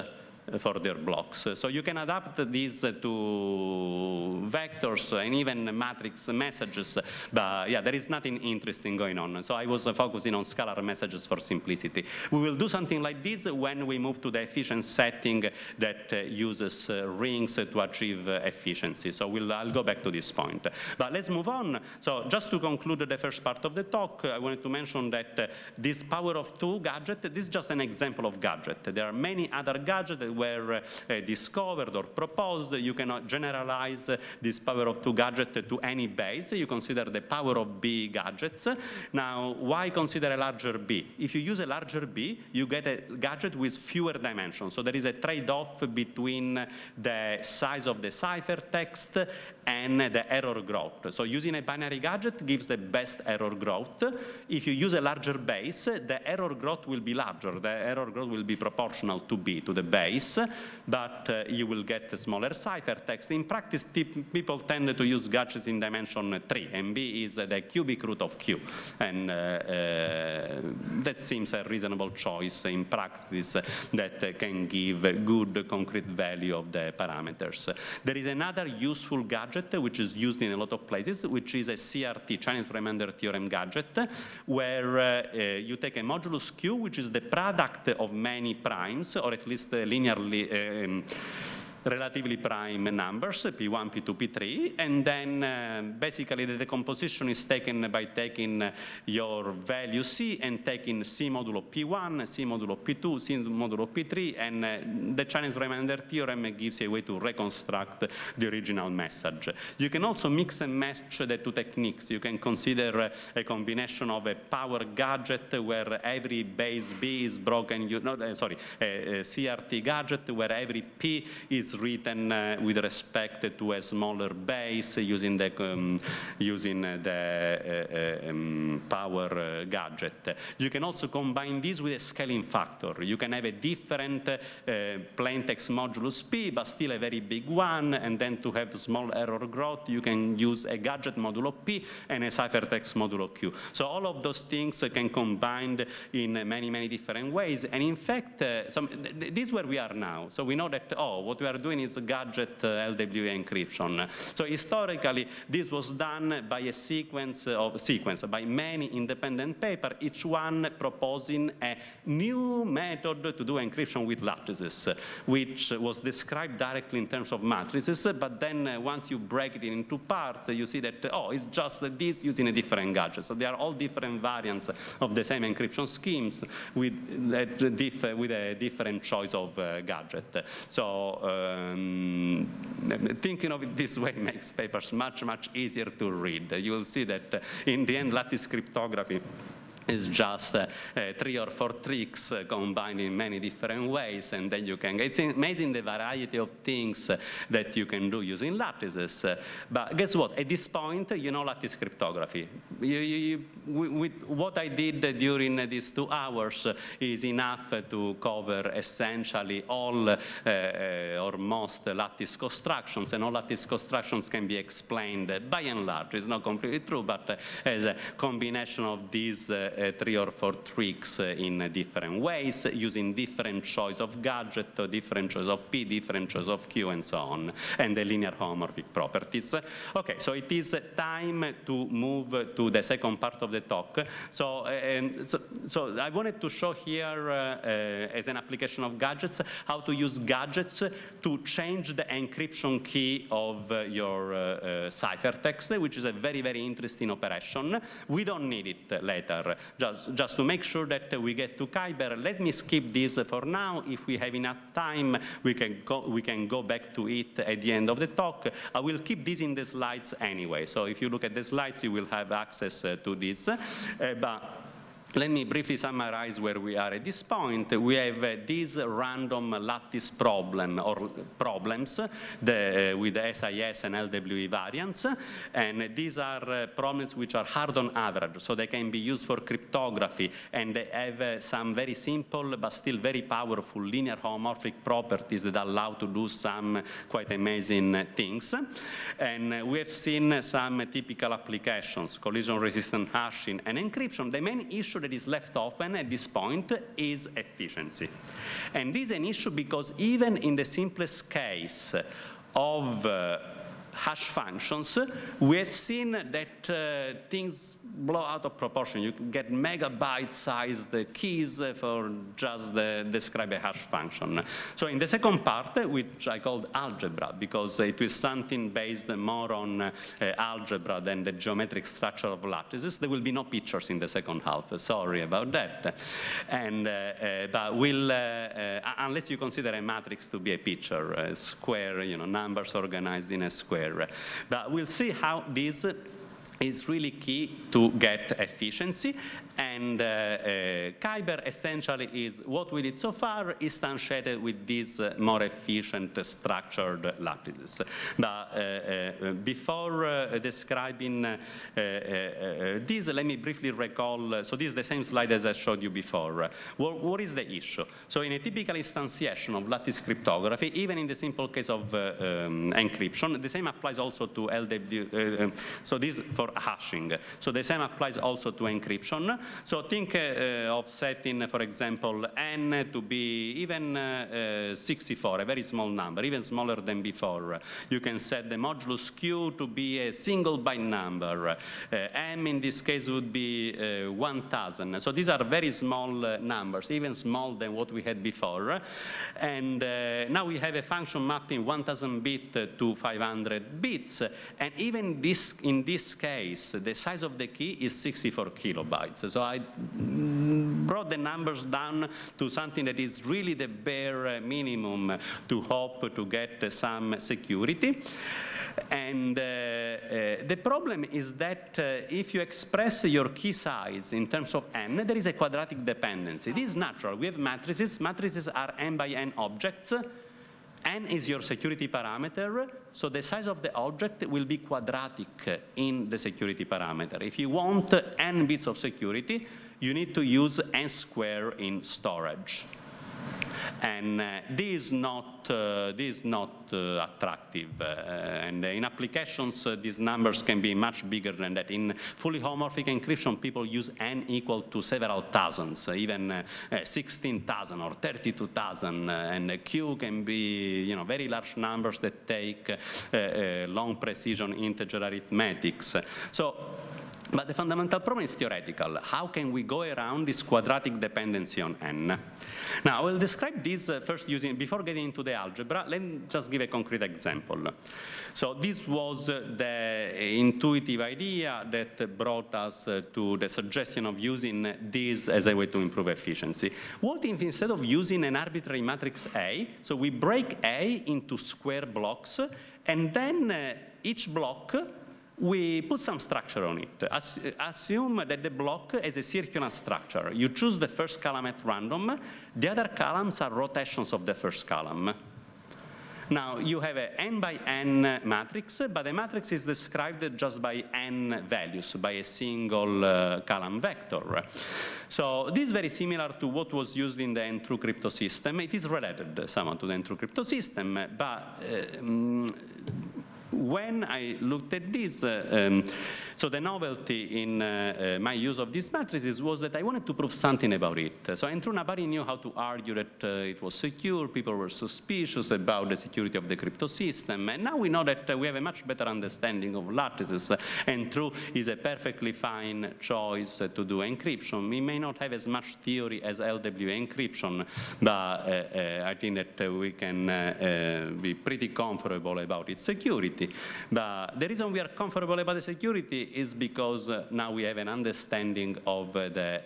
for their blocks. So you can adapt these to vectors and even matrix messages, but yeah, there is nothing interesting going on. So I was focusing on scalar messages for simplicity. We will do something like this when we move to the efficiency setting that uses rings to achieve efficiency. So I'll go back to this point. But let's move on. So just to conclude the first part of the talk, I wanted to mention that this power of 2 gadget, this is just an example of gadget. There are many other gadgets that were discovered or proposed. You cannot generalize this power of 2 gadget to any base. You consider the power of B gadgets. Now, why consider a larger B? If you use a larger B, you get a gadget with fewer dimensions. So there is a trade-off between the size of the ciphertext and the error growth. So using a binary gadget gives the best error growth. If you use a larger base, the error growth will be larger. The error growth will be proportional to B, to the base. base, but you will get a smaller ciphertext. In practice, people tend to use gadgets in dimension 3, and B is the cubic root of Q. And that seems a reasonable choice in practice that can give a good concrete value of the parameters. There is another useful gadget which is used in a lot of places, which is a CRT, Chinese remainder theorem gadget, where you take a modulus Q, which is the product of many primes, or at least linearly relatively prime numbers, P1, P2, P3, and then basically the decomposition is taken by taking your value C and taking C modulo P1, C modulo P2, C modulo P3, and the Chinese remainder theorem gives you a way to reconstruct the original message. You can also mix and match the two techniques. You can consider a combination of a power gadget where every base B is broken, a CRT gadget where every P is written with respect to a smaller base using the power gadget. You can also combine this with a scaling factor. You can have a different plaintext modulus P, but still a very big one, and then to have small error growth, you can use a gadget modulo P and a ciphertext modulo Q. So all of those things can combine in many, many different ways. And in fact, this is where we are now. So we know that, what we are doing is gadget LWA encryption. So historically, this was done by a by many independent papers, each one proposing a new method to do encryption with lattices, which was described directly in terms of matrices, but then once you break it into parts, you see that, it's just this using a different gadget. So they are all different variants of the same encryption schemes with a different choice of gadget. So thinking of it this way makes papers much, much easier to read. You will see that in the end, lattice cryptography is just 3 or 4 tricks combined in many different ways, and then you can, it's amazing the variety of things that you can do using lattices. But guess what, at this point, you know lattice cryptography. With what I did during these 2 hours is enough to cover essentially all or most lattice constructions, and all lattice constructions can be explained by and large. It's not completely true, but as a combination of these 3 or 4 tricks in different ways, using different choice of gadget, different choice of P, different choice of Q, and so on, and the linear homomorphic properties. Okay, so it is time to move to the second part of the talk. So I wanted to show here, as an application of gadgets, how to use gadgets to change the encryption key of your ciphertext, which is a very, very interesting operation. We don't need it later. Just to make sure that we get to Kyber, let me skip this for now. If we have enough time, we can go back to it at the end of the talk. I will keep this in the slides anyway. So if you look at the slides, you will have access to this. But let me briefly summarize where we are at this point. We have this random lattice problem or problems with the SIS and LWE variants, and these are problems which are hard on average, so they can be used for cryptography, and they have some very simple but still very powerful linear homomorphic properties that allow to do some quite amazing things. And we have seen some typical applications, collision-resistant hashing and encryption. The main issue that is left open at this point is efficiency. And this is an issue because even in the simplest case of hash functions, we have seen that things blow out of proportion. You can get megabyte-sized keys for just describe a hash function. So in the second part, which I called algebra, because it was something based more on algebra than the geometric structure of lattices, there will be no pictures in the second half. Sorry about that. And but we'll, unless you consider a matrix to be a picture, a square, numbers organized in a square. But we'll see how this is really key to get efficiency, and Kyber essentially is what we did so far instantiated with these more efficient structured lattices. Before describing this, let me briefly recall, so this is the same slide as I showed you before. What is the issue? So in a typical instantiation of lattice cryptography, even in the simple case of encryption, the same applies also to LW, so this for hashing. So the same applies also to encryption. So think of setting, for example, n to be even 64, a very small number, even smaller than before. You can set the modulus q to be a single byte number. M in this case would be 1000. So these are very small numbers, even smaller than what we had before. And now we have a function mapping 1000 bit to 500 bits. And even in this case, the size of the key is 64 kilobytes. So I brought the numbers down to something that is really the bare minimum to hope to get some security. And the problem is that if you express your key size in terms of n, there is a quadratic dependency. This is natural. We have matrices. Matrices are n by n objects. N is your security parameter, so the size of the object will be quadratic in the security parameter. If you want n bits of security, you need to use n squared in storage. And this is not attractive. And in applications, these numbers can be much bigger than that. In fully homomorphic encryption, people use n equal to several thousands, even 16,000 or 32,000. And Q can be, very large numbers that take long precision integer arithmetics. But the fundamental problem is theoretical. How can we go around this quadratic dependency on n? Now, I will describe this first before getting into the algebra, let me just give a concrete example. So this was the intuitive idea that brought us to the suggestion of using this as a way to improve efficiency. What if instead of using an arbitrary matrix A, so we break A into square blocks, and then each block we put some structure on it. Assume that the block has a circular structure. You choose the first column at random. The other columns are rotations of the first column. Now, you have a n by n matrix, but the matrix is described just by n values, by a single column vector. So this is very similar to what was used in the n-true crypto system. It is related somehow to the n-true crypto system, but when I looked at this, so the novelty in my use of these matrices was that I wanted to prove something about it. So n-true nobody knew how to argue that it was secure. People were suspicious about the security of the crypto system. And now we know that we have a much better understanding of lattices. n-true is a perfectly fine choice to do encryption. We may not have as much theory as LW encryption, but I think that we can be pretty comfortable about its security. But the reason we are comfortable about the security is because now we have an understanding of the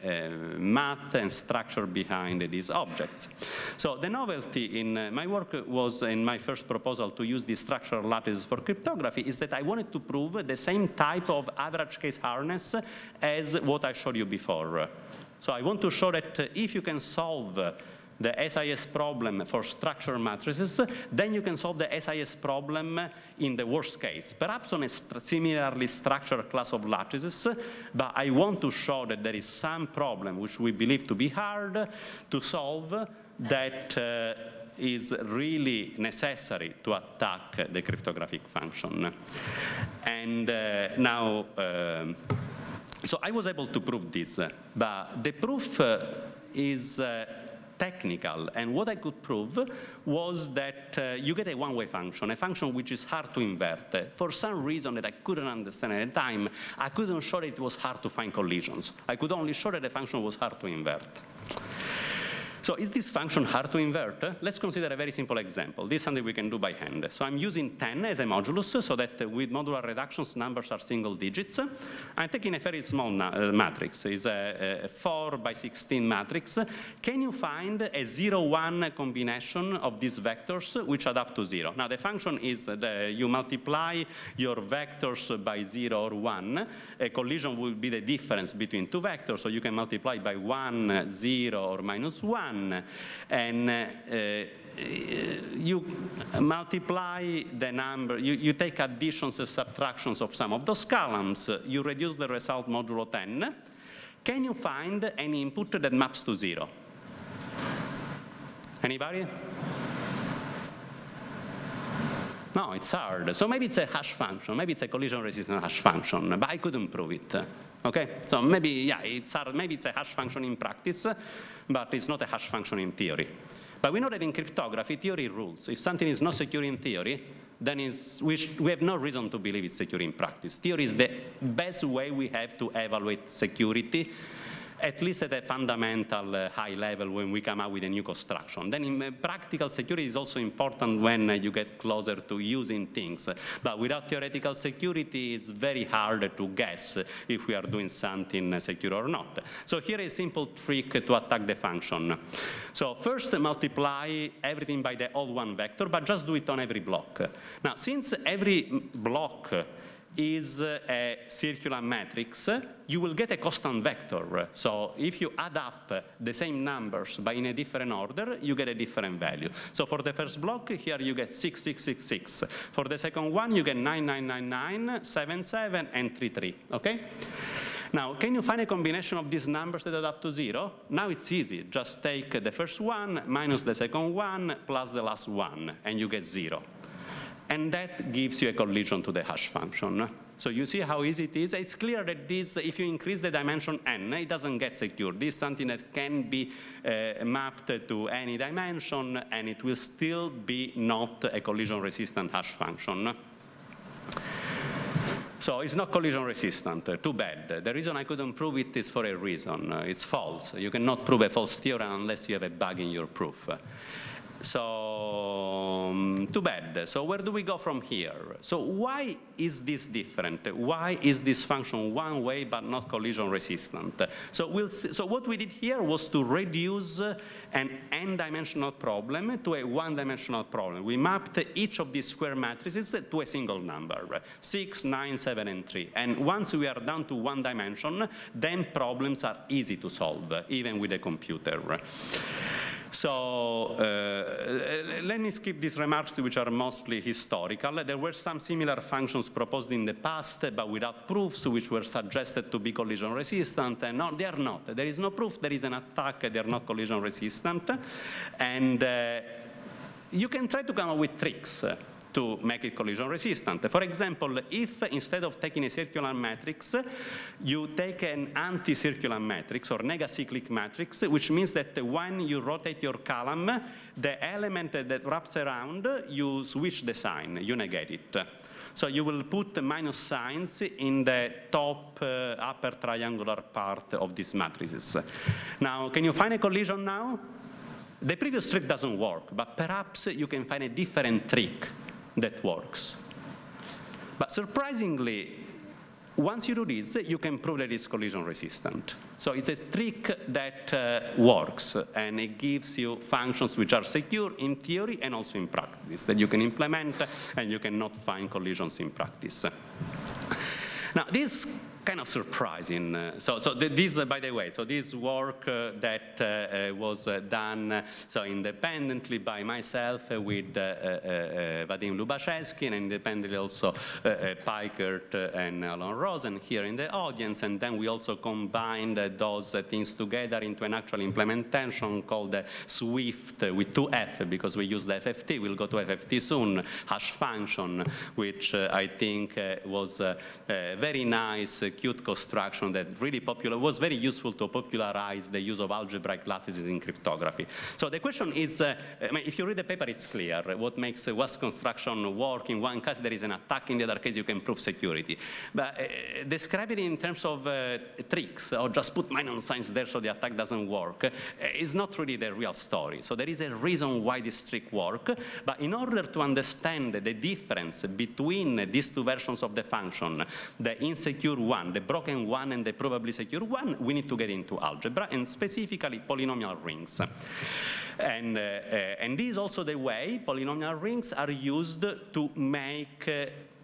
math and structure behind these objects. So the novelty in my work was, in my first proposal to use these structural lattices for cryptography, is that I wanted to prove the same type of average case hardness as what I showed you before. So I want to show that if you can solve the SIS problem for structural matrices, then you can solve the SIS problem in the worst case, perhaps on a similarly structured class of lattices, but I want to show that there is some problem which we believe to be hard to solve that is really necessary to attack the cryptographic function. And now, so I was able to prove this, but the proof is technical, and what I could prove was that you get a one-way function, a function which is hard to invert. For some reason that I couldn't understand at the time, I couldn't show that it was hard to find collisions. I could only show that the function was hard to invert. So is this function hard to invert? Let's consider a very simple example. This is something we can do by hand. So I'm using 10 as a modulus so that with modular reductions, numbers are single digits. I'm taking a very small matrix. It's a 4 by 16 matrix. Can you find a 0-1 combination of these vectors which add up to 0? Now the function is that you multiply your vectors by 0 or 1. A collision will be the difference between two vectors, so you can multiply by 1, 0, or minus 1. And you multiply the number, you take additions and subtractions of some of those columns, you reduce the result modulo 10. Can you find any input that maps to 0? Anybody? No, it's hard. So maybe it's a hash function, maybe it's a collision-resistant hash function, but I couldn't prove it. Okay, so maybe, yeah, it's hard. Maybe it's a hash function in practice, but it's not a hash function in theory. But we know that in cryptography, theory rules. If something is not secure in theory, then we have no reason to believe it's secure in practice. Theory is the best way we have to evaluate security, at least at a fundamental high level when we come out with a new construction. Then in practical security is also important when you get closer to using things. But without theoretical security, it's very hard to guess if we are doing something secure or not. So here is a simple trick to attack the function. So first multiply everything by the odd one vector, but just do it on every block. Now, since every block is a circular matrix, you will get a constant vector. So if you add up the same numbers but in a different order, you get a different value. So for the first block, here you get 6, 6, 6, 6. For the second one, you get 9, 9, 9, 9, 7, 7, and 3, 3, okay? Now, can you find a combination of these numbers that add up to 0? Now it's easy. Just take the first one minus the second one plus the last one, and you get 0. And that gives you a collision to the hash function. So you see how easy it is? It's clear that this, if you increase the dimension n, it doesn't get secure. This is something that can be mapped to any dimension, and it will still be not a collision-resistant hash function. So it's not collision resistant, too bad. The reason I couldn't prove it is for a reason. It's false. You cannot prove a false theorem unless you have a bug in your proof. So, too bad. So where do we go from here? So why is this different? Why is this function one way but not collision resistant? So what we did here was to reduce an n-dimensional problem to a one-dimensional problem. We mapped each of these square matrices to a single number, 6, 9, 7, and 3. And once we are down to one dimension, then problems are easy to solve, even with a computer. So let me skip these remarks, which are mostly historical. There were some similar functions proposed in the past, but without proofs, which were suggested to be collision resistant. And no, they are not. There is no proof. There is an attack. They are not collision resistant. And you can try to come up with tricks to make it collision resistant. For example, if instead of taking a circular matrix, you take an anti-circular matrix or negacyclic matrix, which means that when you rotate your column, the element that wraps around, you switch the sign, you negate it. So you will put minus signs in the top upper triangular part of these matrices. Now, can you find a collision now? The previous trick doesn't work, but perhaps you can find a different trick that works. But surprisingly, once you do this, you can prove that it's collision resistant. So it's a trick that works, and it gives you functions which are secure in theory and also in practice, that you can implement and you cannot find collisions in practice. Now, this kind of surprising. This, by the way, so this work that was done independently by myself with Vadim Lubashevsky, and independently also Pikert and Alan Rosen here in the audience, and then we also combined those things together into an actual implementation called Swift with 2F, because we use the FFT. We'll go to FFT soon, hash function, which I think was very nice, cute construction that really was very useful to popularize the use of algebraic lattices in cryptography. So the question is, if you read the paper, it's clear what makes WASP construction work. In one case, there is an attack. In the other case, you can prove security. But describe it in terms of tricks, or just put minus signs there so the attack doesn't work, is not really the real story. So there is a reason why this trick works. But in order to understand the difference between these two versions of the function, the insecure one, the broken one, and the provably secure one, we need to get into algebra, and specifically polynomial rings. And this is also the way polynomial rings are used to make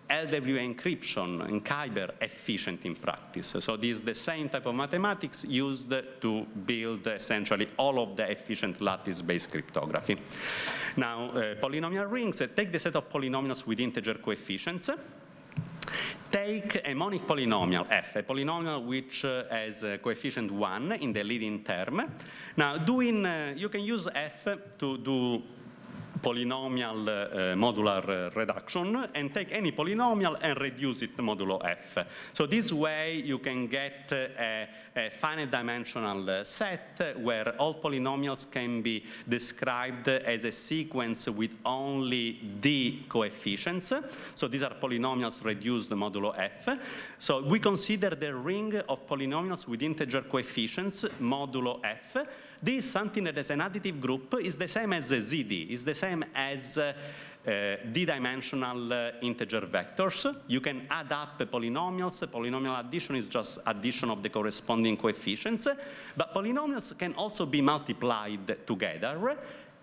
LWA encryption and Kyber efficient in practice. So this is the same type of mathematics used to build essentially all of the efficient lattice-based cryptography. Now, polynomial rings take the set of polynomials with integer coefficients. Take a monic polynomial, f, a polynomial which has coefficient 1 in the leading term. Now, you can use f to do polynomial modular reduction, and take any polynomial and reduce it modulo f. So this way you can get a finite dimensional set where all polynomials can be described as a sequence with only d coefficients. So these are polynomials reduced modulo f. So we consider the ring of polynomials with integer coefficients modulo f. This is something that as an additive group is the same as ZD, is the same as d-dimensional integer vectors. You can add up polynomials. Polynomial addition is just addition of the corresponding coefficients. But polynomials can also be multiplied together.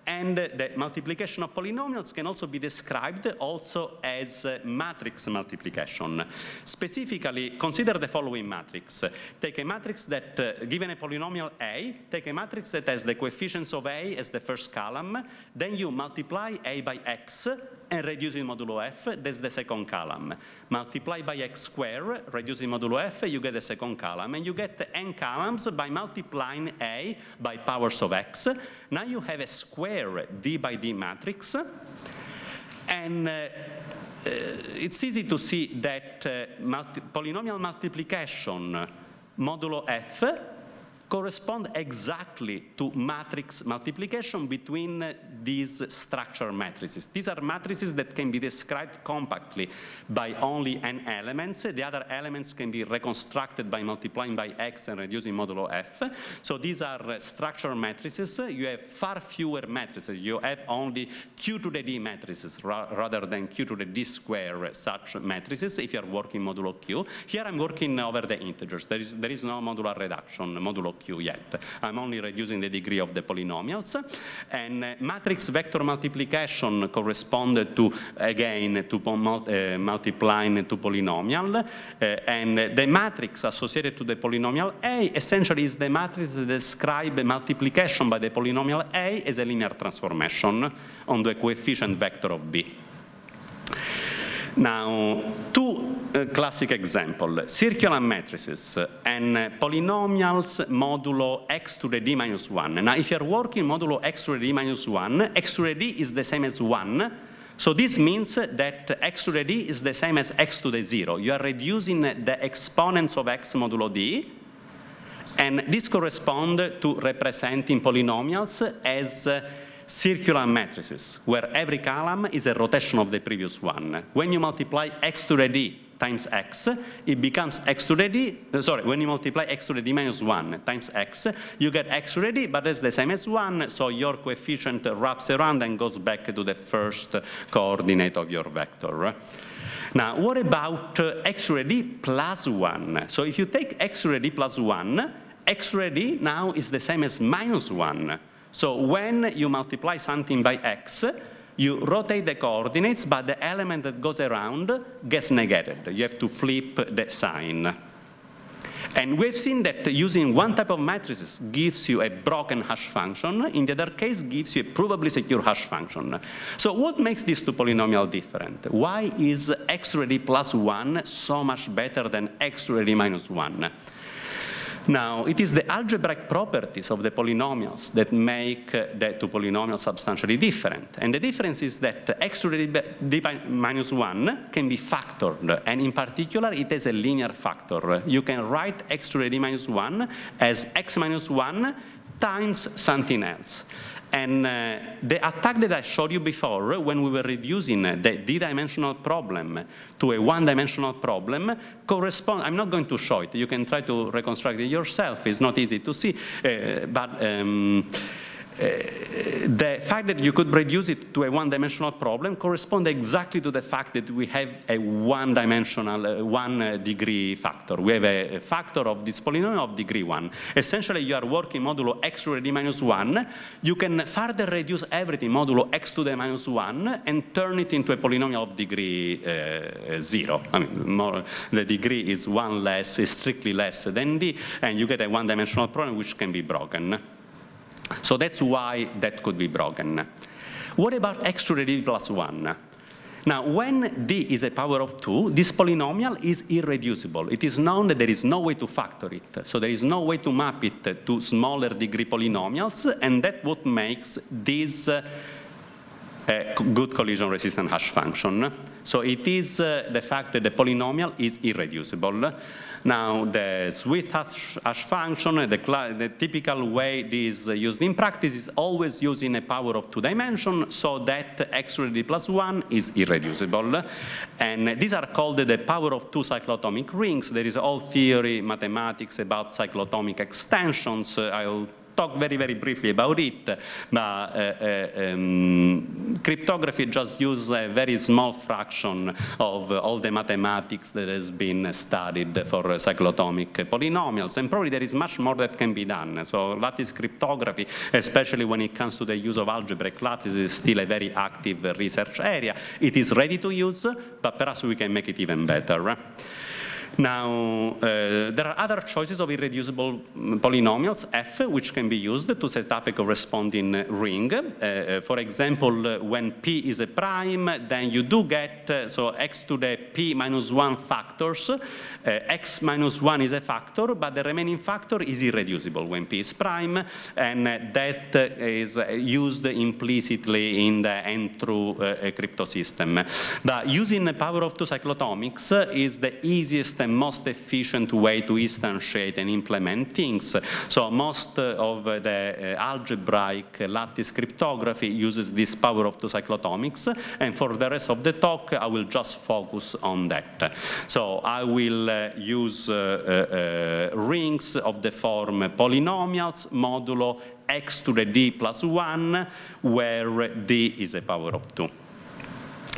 And the multiplication of polynomials can also be described also as matrix multiplication. Specifically, consider the following matrix. Take a matrix that, given a polynomial A, take a matrix that has the coefficients of A as the first column, then you multiply A by X and reduce it modulo F, that's the second column. Multiply by X squared, reduce it modulo F, you get the second column, and you get n columns by multiplying A by powers of X. Now you have a square D by D matrix, and it's easy to see that polynomial multiplication modulo F correspond exactly to matrix multiplication between these structure matrices. These are matrices that can be described compactly by only n elements. The other elements can be reconstructed by multiplying by x and reducing modulo f. So these are structure matrices. You have far fewer matrices. You have only q to the d matrices rather than q to the d square such matrices if you are working modulo q. Here I'm working over the integers. There is no modular reduction, modulo q yet. I'm only reducing the degree of the polynomials. And matrix vector multiplication corresponded to, again, to multiplying to polynomial. And the matrix associated to the polynomial A essentially is the matrix that describes multiplication by the polynomial A as a linear transformation on the coefficient vector of B. Now, two classic examples, circular matrices and polynomials modulo x to the d minus 1. Now, if you're working modulo x to the d minus 1, x to the d is the same as 1. So this means that x to the d is the same as x to the 0. You are reducing the exponents of x modulo d, and this corresponds to representing polynomials as circular matrices, where every column is a rotation of the previous one. When you multiply x to the d times x, it becomes x to the d, when you multiply x to the d minus 1 times x, you get x to the d, but it's the same as 1, so your coefficient wraps around and goes back to the first coordinate of your vector. Now, what about x to the d plus 1? So if you take x to the d plus 1, x to the d now is the same as minus 1. So when you multiply something by x, you rotate the coordinates, but the element that goes around gets negated. You have to flip the sign. And we've seen that using one type of matrices gives you a broken hash function. In the other case, gives you a provably secure hash function. So what makes these two polynomials different? Why is x to the d plus 1 so much better than x to the d minus 1? Now, it is the algebraic properties of the polynomials that make the two polynomials substantially different. And the difference is that x to the d minus 1 can be factored, and in particular, it is a linear factor. You can write x to the d minus 1 as x minus 1 times something else. And the attack that I showed you before, when we were reducing the d-dimensional problem to a one-dimensional problem, corresponds. I'm not going to show it. You can try to reconstruct it yourself. It's not easy to see. The fact that you could reduce it to a one-dimensional problem corresponds exactly to the fact that we have a one-dimensional, one-degree factor. We have a factor of this polynomial of degree 1. Essentially, you are working modulo x to the d minus 1. You can further reduce everything modulo x to the minus 1 and turn it into a polynomial of degree 0. I mean, the degree is 1 less, is strictly less than d, and you get a one-dimensional problem which can be broken. So that's why that could be broken. What about x to the d plus 1? Now, when d is a power of 2, this polynomial is irreducible. It is known that there is no way to factor it. So there is no way to map it to smaller degree polynomials, and that's what makes this a good collision-resistant hash function. So it is the fact that the polynomial is irreducible. Now, the Swift hash function, the typical way this is used in practice is always using a power of 2 dimensions, so that x to the d plus 1 is irreducible. And these are called the power of 2 cyclotomic rings. There is all theory, mathematics about cyclotomic extensions. I'll talk very, very briefly about it, but cryptography just uses a very small fraction of all the mathematics that has been studied for cyclotomic polynomials, and probably there is much more that can be done. So lattice cryptography, especially when it comes to the use of algebraic lattices, is still a very active research area. It is ready to use, but perhaps we can make it even better. Now, there are other choices of irreducible polynomials, f, which can be used to set up a corresponding ring. For example, when p is a prime, then you do get, so x to the p minus 1 factors. X minus 1 is a factor, but the remaining factor is irreducible when p is prime, and that is used implicitly in the n-through crypto system. But using the power of 2 cyclotomics is the easiest and most efficient way to instantiate and implement things. So most of the algebraic lattice cryptography uses this power of 2 cyclotomics, and for the rest of the talk, I will just focus on that. So I will use rings of the form polynomials modulo x to the d plus 1, where d is a power of 2.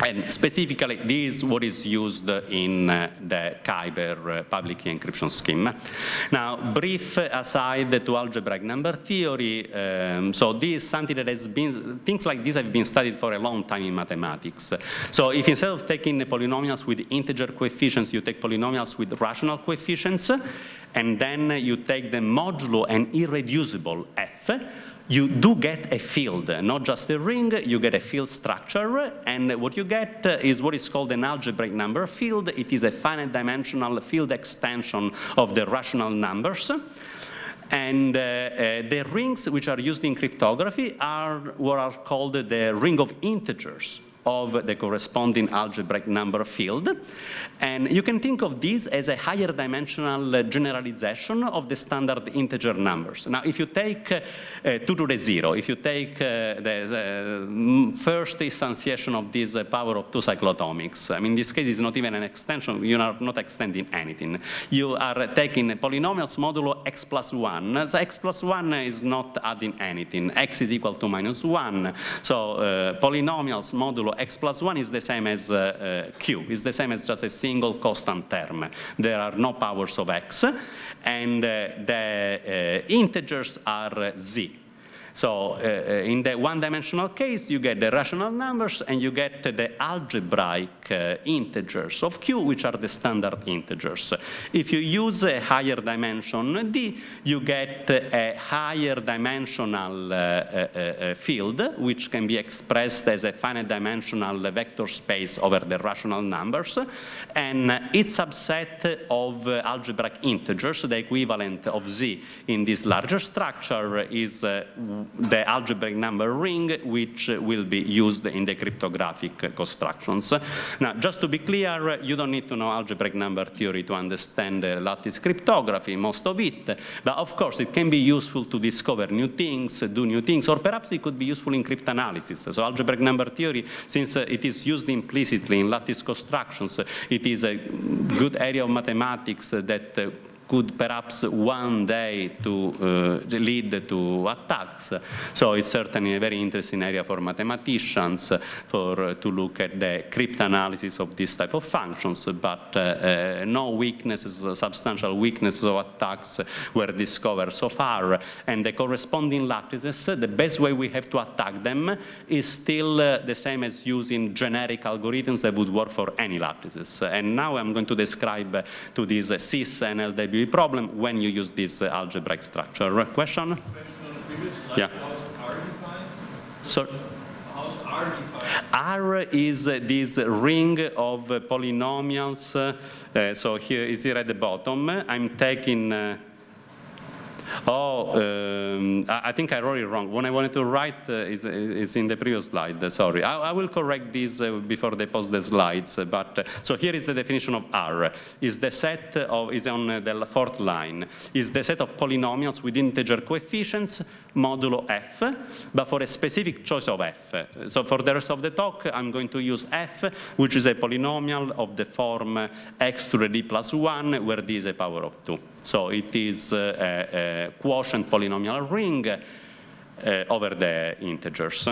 And specifically, this is what is used in the Kyber public key encryption scheme. Now, brief aside to algebraic number theory. So this is something that has been, things like this have been studied for a long time in mathematics. So if instead of taking polynomials with integer coefficients, you take polynomials with rational coefficients, and then you take the modulo and irreducible f, you do get a field, not just a ring, you get a field structure, and what you get is what is called an algebraic number field. It is a finite dimensional field extension of the rational numbers. And the rings which are used in cryptography are what are called the ring of integers of the corresponding algebraic number field. And you can think of this as a higher dimensional generalization of the standard integer numbers. Now, if you take 2 to the 0, if you take the first instantiation of this power of 2 cyclotomics, I mean, in this case, it's not even an extension. You are not extending anything. You are taking polynomials modulo x plus 1. So x plus 1 is not adding anything. X is equal to minus 1. So polynomials modulo x plus 1 is the same as q. It's the same as just a single constant term. There are no powers of x, and the integers are z. So in the one-dimensional case, you get the rational numbers and you get the algebraic integers of Q, which are the standard integers. If you use a higher dimension D, you get a higher dimensional field, which can be expressed as a finite dimensional vector space over the rational numbers, and its subset of algebraic integers, the equivalent of Z in this larger structure, is the algebraic number ring, which will be used in the cryptographic constructions. Now, just to be clear, you don't need to know algebraic number theory to understand lattice cryptography, most of it, but of course it can be useful to discover new things, do new things, or perhaps it could be useful in cryptanalysis. So algebraic number theory, since it is used implicitly in lattice constructions, it is a good area of mathematics that could perhaps one day to lead to attacks. So it's certainly a very interesting area for mathematicians to look at the cryptanalysis of this type of functions, but no weaknesses, substantial weaknesses of attacks were discovered so far. And the corresponding lattices, the best way we have to attack them is still the same as using generic algorithms that would work for any lattices. And now I'm going to describe to this CIS and LWE problem when you use this algebraic structure. Question? Question on the previous slide. Yeah. How's R defined? So, How's R defined? R is this ring of polynomials. So here is here at the bottom. I'm taking. I think I wrote it wrong. What I wanted to write is in the previous slide. Sorry, I will correct this before they post the slides. But so here is the definition of R. Is the set of is on the fourth line. Is the set of polynomials with integer coefficients modulo f, but for a specific choice of f. So for the rest of the talk, I'm going to use f, which is a polynomial of the form x to the d plus 1, where d is a power of 2. So it is a quotient polynomial ring over the integers.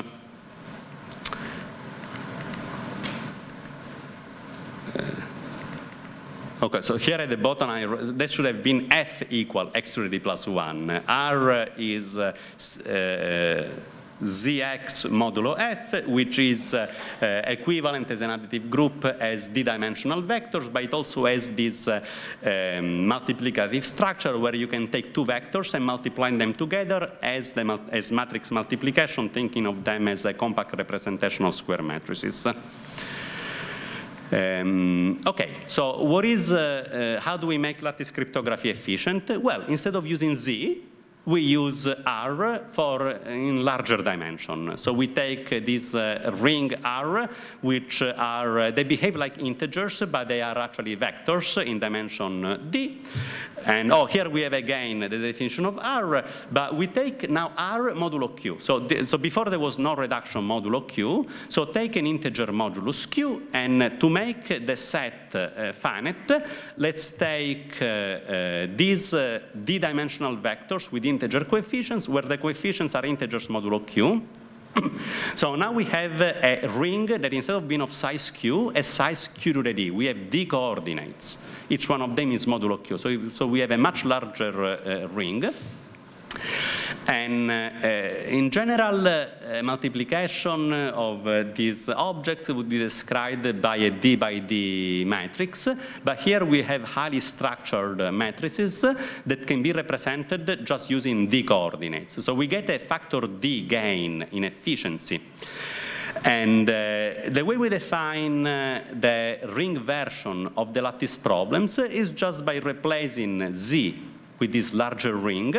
Okay, so here at the bottom, that should have been f equal x to the d plus 1. R is Zx modulo f, which is equivalent as an additive group as d-dimensional vectors, but it also has this multiplicative structure where you can take two vectors and multiply them together as matrix multiplication, thinking of them as a compact representation of square matrices. Okay, so what is, how do we make lattice cryptography efficient? Well, instead of using Z, we use R for in larger dimension. So we take this ring R, which are, they behave like integers, but they are actually vectors in dimension D. And here we have again the definition of R, but we take now R modulo Q. So before there was no reduction modulo Q, so take an integer modulus Q, and to make the set finite, let's take these d-dimensional vectors with integer coefficients, where the coefficients are integers modulo Q. So now we have a ring that instead of being of size Q, has size Q to the D. We have D coordinates. Each one of them is modulo Q. So we have a much larger ring. And in general, multiplication of these objects would be described by a D by D matrix. But here we have highly structured matrices that can be represented just using D coordinates. So we get a factor D gain in efficiency. And the way we define the ring version of the lattice problems is just by replacing Z with this larger ring.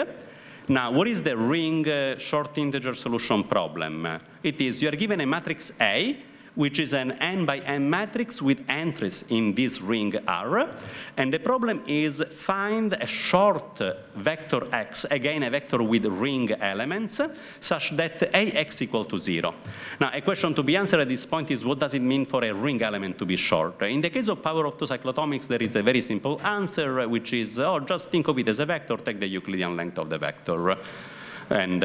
Now, what is the ring short integer solution problem? It is you are given a matrix A, which is an n by n matrix with entries in this ring R. And the problem is find a short vector x, again a vector with ring elements, such that ax equal to 0. Now, a question to be answered at this point is what does it mean for a ring element to be short? In the case of power of 2 cyclotomics, there is a very simple answer, which is, just think of it as a vector, take the Euclidean length of the vector. And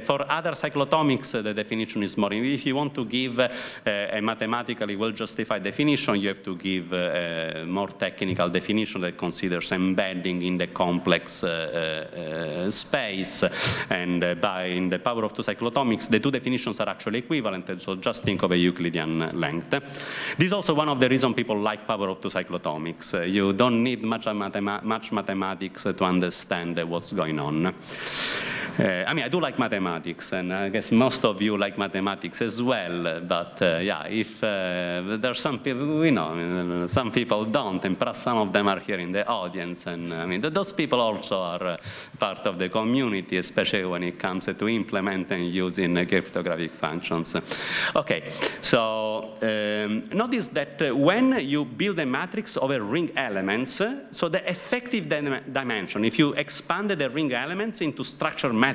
for other cyclotomics, the definition is more. If you want to give a mathematically well-justified definition, you have to give a more technical definition that considers embedding in the complex space. And in the power of two cyclotomics, the two definitions are actually equivalent, and so just think of a Euclidean length. This is also one of the reasons people like power of two cyclotomics. You don't need much mathematics to understand what's going on. I mean, I do like mathematics, and I guess most of you like mathematics as well, but yeah, if there's some people, we know, some people don't, and perhaps some of them are here in the audience, and I mean, those people also are part of the community, especially when it comes to implement and using cryptographic functions. Okay, so notice that when you build a matrix over ring elements, so the effective dimension, if you expand the ring elements into structured matrices,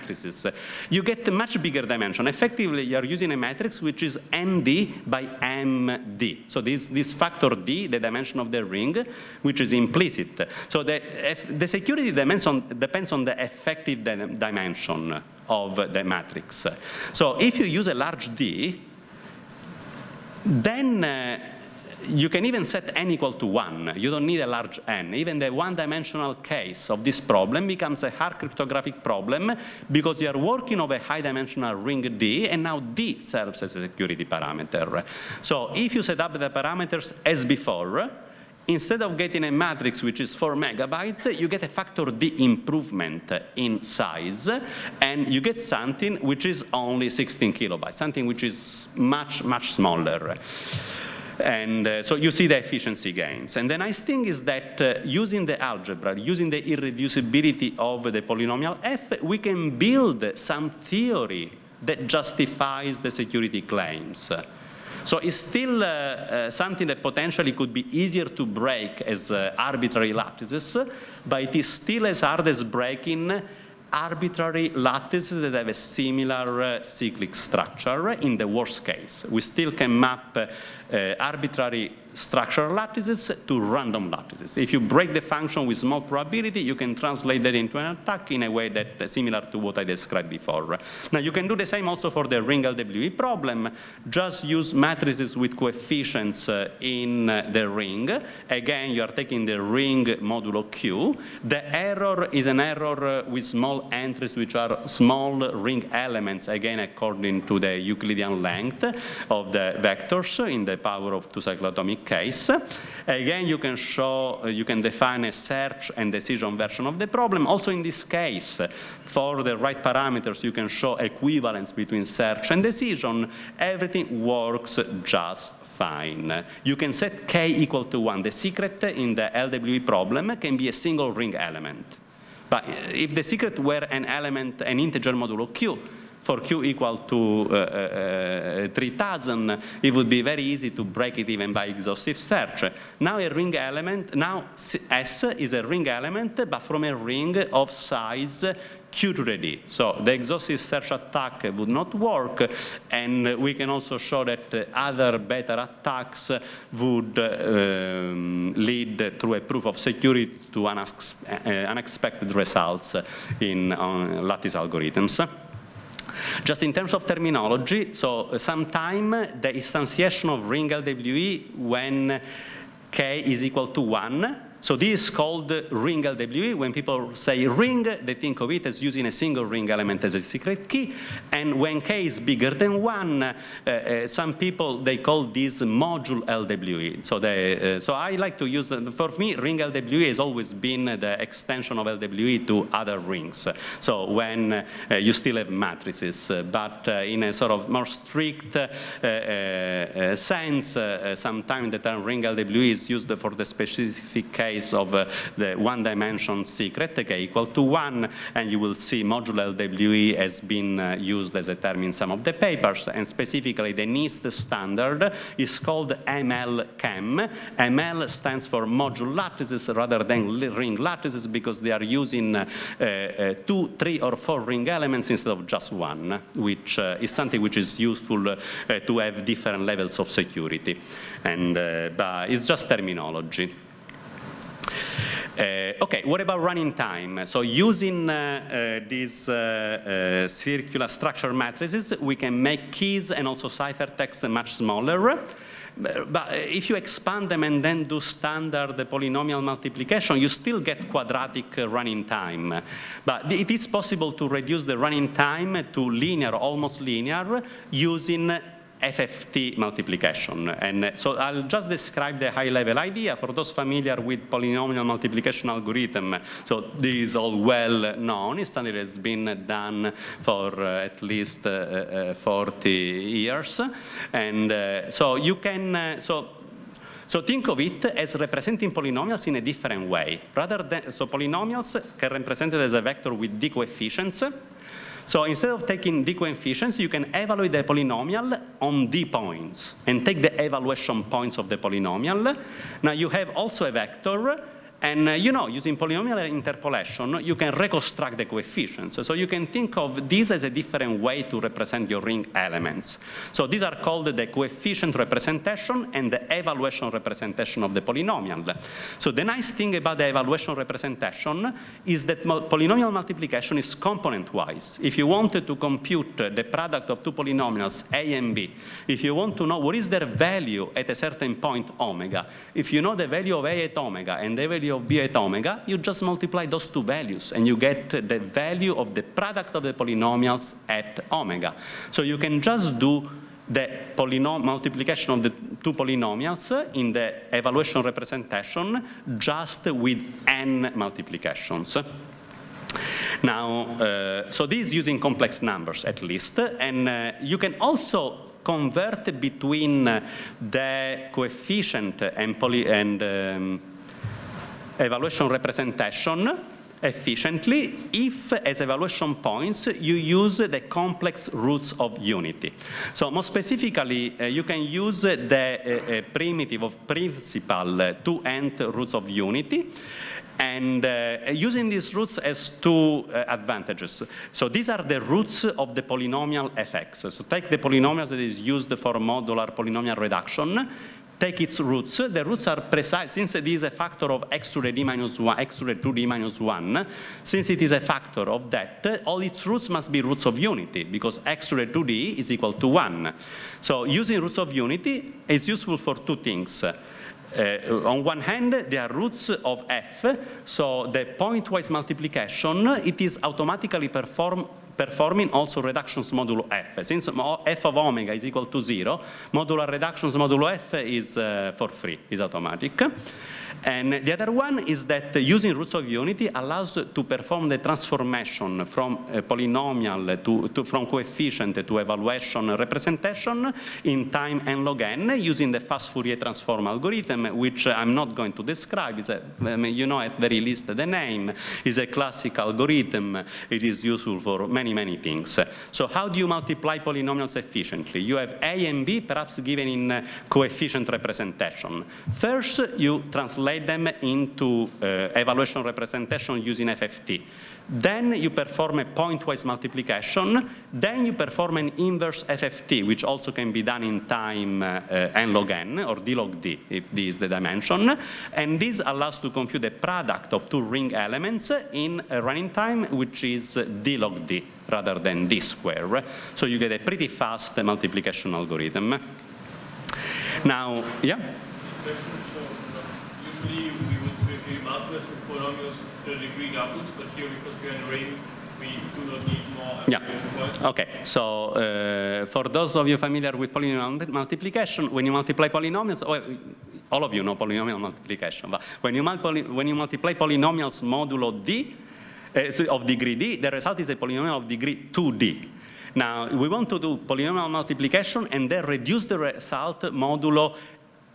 you get a much bigger dimension. Effectively, you're using a matrix which is ND by MD. So this factor D, the dimension of the ring, which is implicit. So the security depends on the effective dimension of the matrix. So if you use a large D, then you can even set n equal to 1. You don't need a large n. Even the one-dimensional case of this problem becomes a hard cryptographic problem because you are working over a high-dimensional ring D, and now D serves as a security parameter. So if you set up the parameters as before, instead of getting a matrix which is 4 megabytes, you get a factor D improvement in size, and you get something which is only 16 kilobytes, something which is much, much smaller. And so you see the efficiency gains. And the nice thing is that using the algebra, using the irreducibility of the polynomial f, we can build some theory that justifies the security claims. So it's still something that potentially could be easier to break as arbitrary lattices, but it is still as hard as breaking arbitrary lattices that have a similar cyclic structure in the worst case. We still can map arbitrary structural lattices to random lattices. If you break the function with small probability, you can translate that into an attack in a way that similar to what I described before. Now, you can do the same also for the ring LWE problem. Just use matrices with coefficients in the ring. Again, you are taking the ring modulo Q. The error is an error with small entries, which are small ring elements, again, according to the Euclidean length of the vectors in the power of two cyclotomic case. Again, you can define a search and decision version of the problem. Also in this case, for the right parameters, you can show equivalence between search and decision. Everything works just fine. You can set k equal to 1. The secret in the LWE problem can be a single ring element. But if the secret were an element, an integer modulo q, for q equal to 3000, it would be very easy to break it even by exhaustive search. Now a ring element, now S is a ring element, but from a ring of size q to the d. So the exhaustive search attack would not work, and we can also show that other better attacks would lead through a proof of security to unexpected results in lattice algorithms. Just in terms of terminology, so sometimes the instantiation of ring LWE when k is equal to 1. So this is called ring LWE. When people say ring, they think of it as using a single ring element as a secret key. And when k is bigger than 1, some people, they call this module LWE. So I like to use, for me, ring LWE has always been the extension of LWE to other rings. So when you still have matrices, but in a sort of more strict sense, sometimes the term ring LWE is used for the specific case of the one-dimension secret, k equal to 1, and you will see modulo LWE has been used as a term in some of the papers, and specifically the NIST standard is called ML-CHEM. ML stands for module lattices rather than ring lattices because they are using 2, 3, or 4 ring elements instead of just 1, which is something which is useful to have different levels of security, and but it's just terminology. Okay, what about running time? So using these circular structure matrices, we can make keys and also ciphertext much smaller. But if you expand them and then do standard polynomial multiplication, you still get quadratic running time. But it is possible to reduce the running time to linear, almost linear, using FFT multiplication. And so I'll just describe the high-level idea for those familiar with polynomial multiplication algorithm. So this is all well known. It's something that has been done for at least 40 years. And so you can, so think of it as representing polynomials in a different way. Rather than, so polynomials can be represented as a vector with d coefficients. So instead of taking d coefficients, you can evaluate the polynomial on d points and take the evaluation points of the polynomial. Now you have also a vector, and you know, using polynomial interpolation, you can reconstruct the coefficients. So you can think of this as a different way to represent your ring elements. So these are called the coefficient representation and the evaluation representation of the polynomial. So the nice thing about the evaluation representation is that polynomial multiplication is component-wise. If you wanted to compute the product of two polynomials, A and B, if you want to know what is their value at a certain point, omega, if you know the value of A at omega and the value of B at omega, you just multiply those two values and you get the value of the product of the polynomials at omega. So you can just do the multiplication of the two polynomials in the evaluation representation just with n multiplications. Now, so this is using complex numbers at least, and you can also convert between the coefficient and evaluation representation efficiently if, as evaluation points, you use the complex roots of unity. So more specifically, you can use the primitive of principal to nth roots of unity. And using these roots has two advantages. So these are the roots of the polynomial fx. So take the polynomials that is used for modular polynomial reduction, take its roots. The roots are precise, since it is a factor of x to the d minus 1, x to the 2d minus 1, since it is a factor of that, all its roots must be roots of unity, because x to the 2d is equal to 1. So using roots of unity is useful for two things. On one hand, they are roots of f, so the pointwise multiplication, it is automatically performing also reductions modulo f. Since f of omega is equal to 0, modular reductions modulo f is for free, is automatic. And the other one is that using roots of unity allows to perform the transformation from polynomial from coefficient to evaluation representation in time n log n using the fast Fourier transform algorithm, which I'm not going to describe. It's you know at very least the name. Is a classic algorithm. It is useful for many, many things. So how do you multiply polynomials efficiently? You have A and B perhaps given in coefficient representation. First, you translate them into evaluation representation using FFT. Then you perform a pointwise multiplication. Then you perform an inverse FFT, which also can be done in time n log n, or d log d, if d is the dimension. And this allows to compute the product of two ring elements in a running time, which is d log d, rather than d square. So you get a pretty fast multiplication algorithm. Now, yeah? Usually we would multiply with polynomials degree doubles, but here because we are in a ring, we do not need more. Yeah. Okay. So for those of you familiar with polynomial multiplication, when you multiply polynomials, well, all of you know polynomial multiplication, but when you multiply polynomials modulo d of degree d, the result is a polynomial of degree 2d. Now we want to do polynomial multiplication and then reduce the result modulo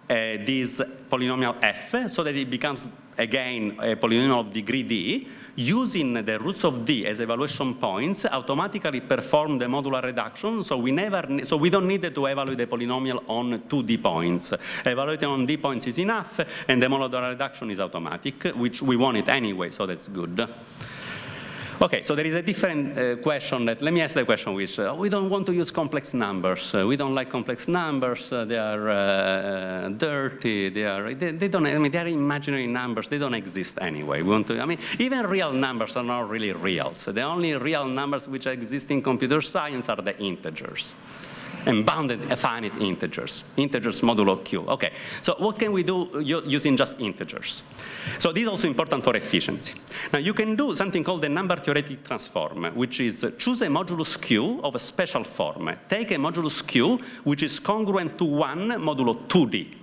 this polynomial f, so that it becomes again a polynomial of degree d, using the roots of d as evaluation points, automatically perform the modular reduction, so we don't need to evaluate the polynomial on 2d points. Evaluating on d points is enough, and the modular reduction is automatic, which we want it anyway, so that's good. Okay, so there is a different question that, let me ask the question which, we don't want to use complex numbers. We don't like complex numbers. They are dirty. They don't, I mean, they are imaginary numbers. They don't exist anyway. We want to, I mean, even real numbers are not really real. So the only real numbers which exist in computer science are the integers. And bounded finite integers modulo q. Okay, so what can we do using just integers? So this is also important for efficiency. Now you can do something called the number theoretic transform, which is choose a modulus q of a special form. Take a modulus q which is congruent to 1 modulo 2d.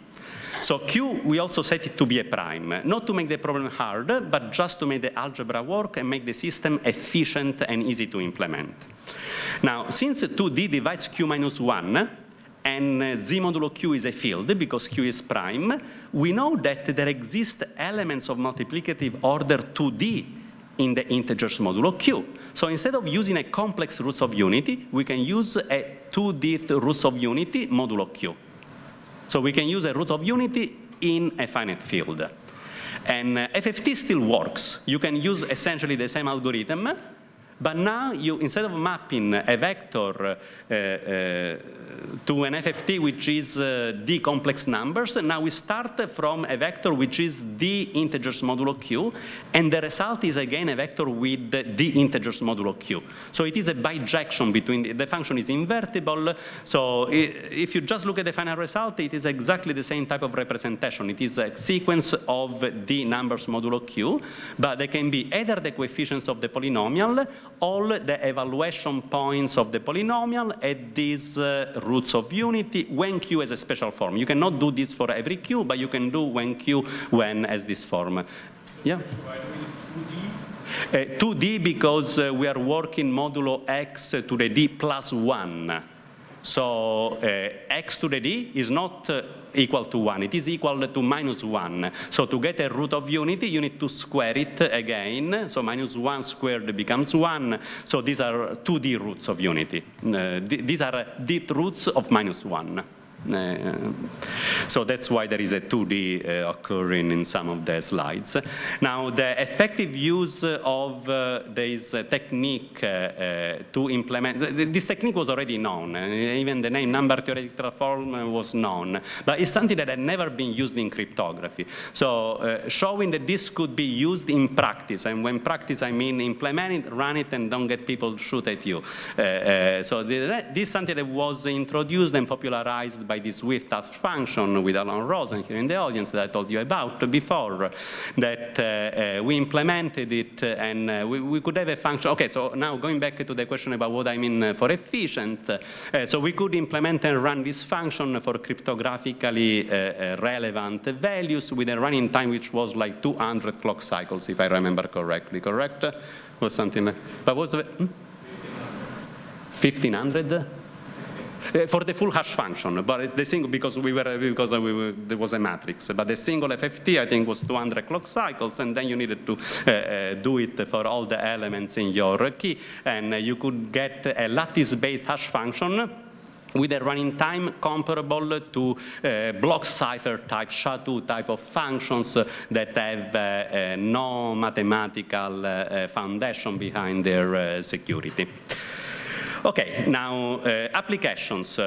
So Q, we also set it to be a prime, not to make the problem hard, but just to make the algebra work and make the system efficient and easy to implement. Now, since 2D divides Q minus 1, and Z modulo Q is a field because Q is prime, we know that there exist elements of multiplicative order 2D in the integers modulo Q. So instead of using a complex roots of unity, we can use a 2D roots of unity modulo Q. So we can use a root of unity in a finite field. And FFT still works. You can use essentially the same algorithm, but now you, instead of mapping a vector to an FFT which is D complex numbers, now we start from a vector which is D integers modulo Q, and the result is again a vector with D integers modulo Q. So it is a bijection between, the function is invertible, so if you just look at the final result, it is exactly the same type of representation. It is a sequence of D numbers modulo Q, but they can be either the coefficients of the polynomial, all the evaluation points of the polynomial at these roots of unity when Q has a special form. You cannot do this for every Q, but you can do when Q has this form. Yeah? Why do we need 2D? 2D because we are working modulo x to the D plus 1. So x to the D is not equal to 1. It is equal to minus 1. So to get a root of unity, you need to square it again. So minus 1 squared becomes 1. So these are 2D roots of unity. These are D roots of minus 1. So that's why there is a 2D occurring in some of the slides. Now, the effective use of this technique to implement, this technique was already known. Even the name number theoretic transform was known. But it's something that had never been used in cryptography. So showing that this could be used in practice, and when practice I mean implement it, run it, and don't get people to shoot at you. So this is something that was introduced and popularized by this Swift-Task function with Alan Rosen here in the audience that I told you about before, that we implemented it and we could have a function. Okay, so now going back to the question about what I mean for efficient, so we could implement and run this function for cryptographically relevant values with a running time which was like 200 clock cycles, if I remember correctly, correct? Or something like, but was it 1500? For the full hash function, but the single, because there was a matrix. But the single FFT, I think, was 200 clock cycles, and then you needed to do it for all the elements in your key, and you could get a lattice-based hash function with a running time comparable to block cipher type, SHA-2 type of functions that have no mathematical foundation behind their security. Okay, now applications.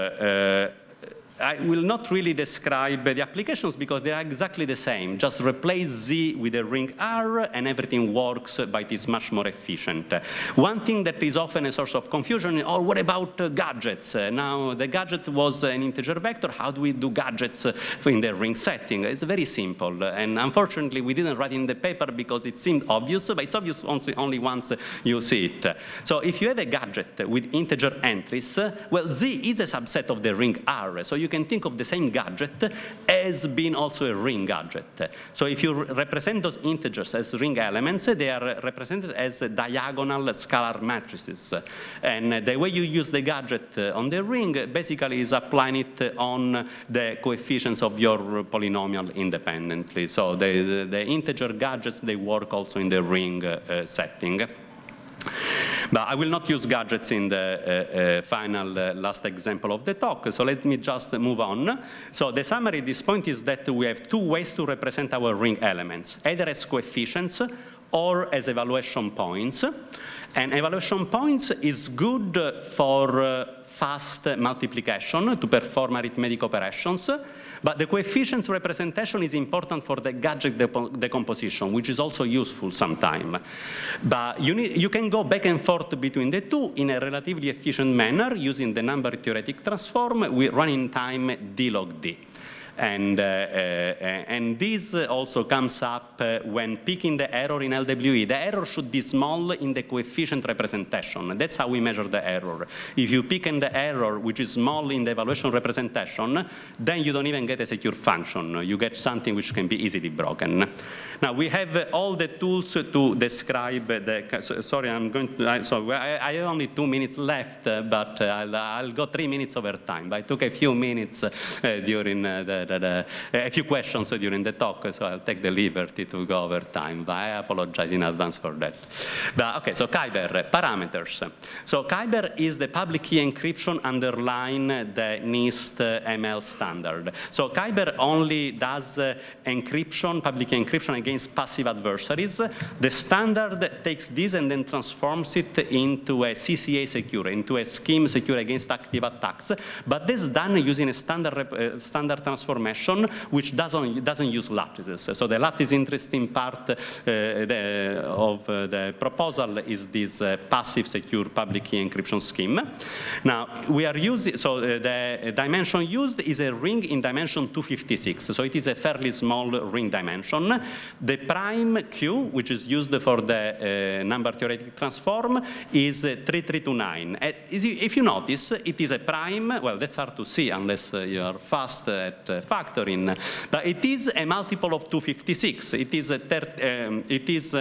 I will not really describe the applications because they are exactly the same. Just replace Z with a ring R and everything works, but it is much more efficient. One thing that is often a source of confusion, or what about gadgets? Now, the gadget was an integer vector. How do we do gadgets in the ring setting? It's very simple. And unfortunately, we didn't write in the paper because it seemed obvious, but it's obvious only once you see it. So if you have a gadget with integer entries, well, Z is a subset of the ring R. So you can think of the same gadget as being also a ring gadget. So if you represent those integers as ring elements, they are represented as diagonal scalar matrices. And the way you use the gadget on the ring basically is applying it on the coefficients of your polynomial independently. So the integer gadgets, they work also in the ring setting. But I will not use gadgets in the final last example of the talk, so let me just move on. So the summary at this point is that we have two ways to represent our ring elements, either as coefficients or as evaluation points. And evaluation points is good for fast multiplication to perform arithmetic operations, but the coefficients representation is important for the gadget decomposition, which is also useful sometimes. But you can go back and forth between the two in a relatively efficient manner using the number theoretic transform with running time d log d. And this also comes up when picking the error in LWE. The error should be small in the coefficient representation. That's how we measure the error. If you pick in the error which is small in the evaluation representation, then you don't even get a secure function. You get something which can be easily broken. Now we have all the tools to describe the. Sorry, I'm going to. So I have only 2 minutes left, but I'll go 3 minutes over time. I took a few minutes during a few questions during the talk, so I'll take the liberty to go over time, but I apologize in advance for that. But okay, so Kyber, parameters. So Kyber is the public key encryption underlying the NIST ML standard. So Kyber only does encryption, public key encryption against passive adversaries. The standard takes this and then transforms it into a CCA secure, into a scheme secure against active attacks, but this is done using a standard transformation which doesn't use lattices. So the lattice interesting part of the proposal is this passive secure public key encryption scheme. Now we are using, so the dimension used is a ring in dimension 256. So it is a fairly small ring dimension. The prime Q, which is used for the number theoretic transform, is 3329. If you notice, it is a prime. Well, that's hard to see unless you are fast at factoring, but it is a multiple of 256. It is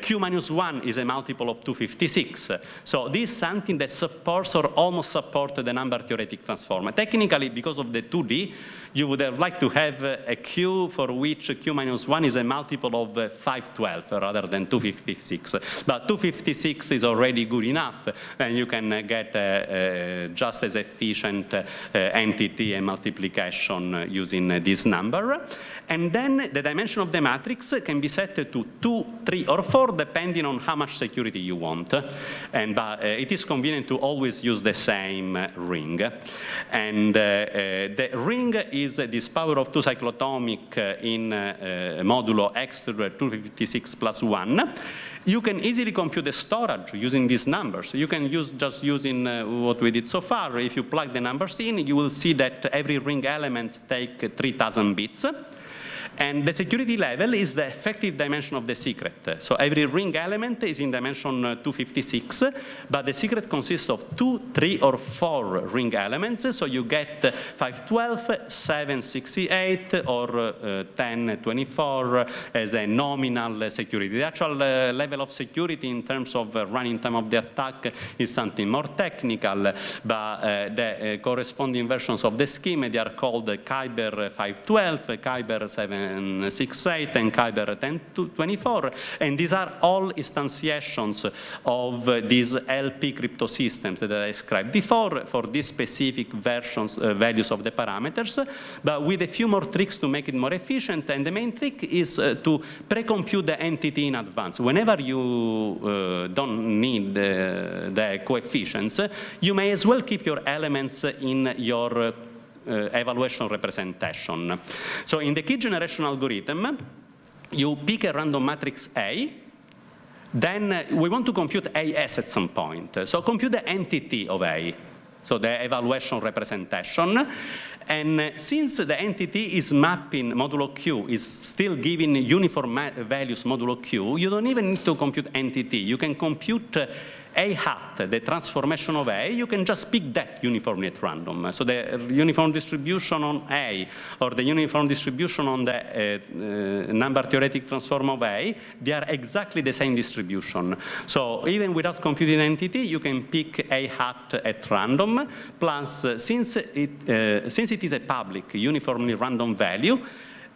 Q minus 1 is a multiple of 256. So this is something that supports or almost supports the number theoretic transform. Technically, because of the 2D, you would have liked to have a Q for which Q minus 1 is a multiple of 512 rather than 256. But 256 is already good enough, and you can get just as efficient entity and multiplication using this number. And then the dimension of the matrix can be set to 2, 3, or 4, depending on how much security you want. And it is convenient to always use the same ring. And the ring is this power of 2 cyclotomic in modulo x to the 256 plus 1. You can easily compute the storage using these numbers. You can use just using what we did so far. If you plug the numbers in, you will see that every ring element takes 3,000 bits. And the security level is the effective dimension of the secret. So every ring element is in dimension 256, but the secret consists of 2, 3, or 4 ring elements. So you get 512, 768, or 1024 as a nominal security. The actual level of security in terms of running time of the attack is something more technical, but the corresponding versions of the scheme, they are called Kyber 512, Kyber 768, and Kyber 1024, and these are all instantiations of these LP crypto systems that I described before for these specific versions, values of the parameters, but with a few more tricks to make it more efficient. And the main trick is to pre-compute the entity in advance. Whenever you don't need the coefficients, you may as well keep your elements in your evaluation representation. So in the key generation algorithm, you pick a random matrix A, then we want to compute AS at some point. So compute the entity of A, so the evaluation representation. And since the entity is mapping modulo Q, is still giving uniform values modulo Q, you don't even need to compute entity. You can compute A hat, the transformation of A, you can just pick that uniformly at random. So the uniform distribution on A or the uniform distribution on the number theoretic transform of A, they are exactly the same distribution. So even without computing entity, you can pick A hat at random, plus since it is a public uniformly random value,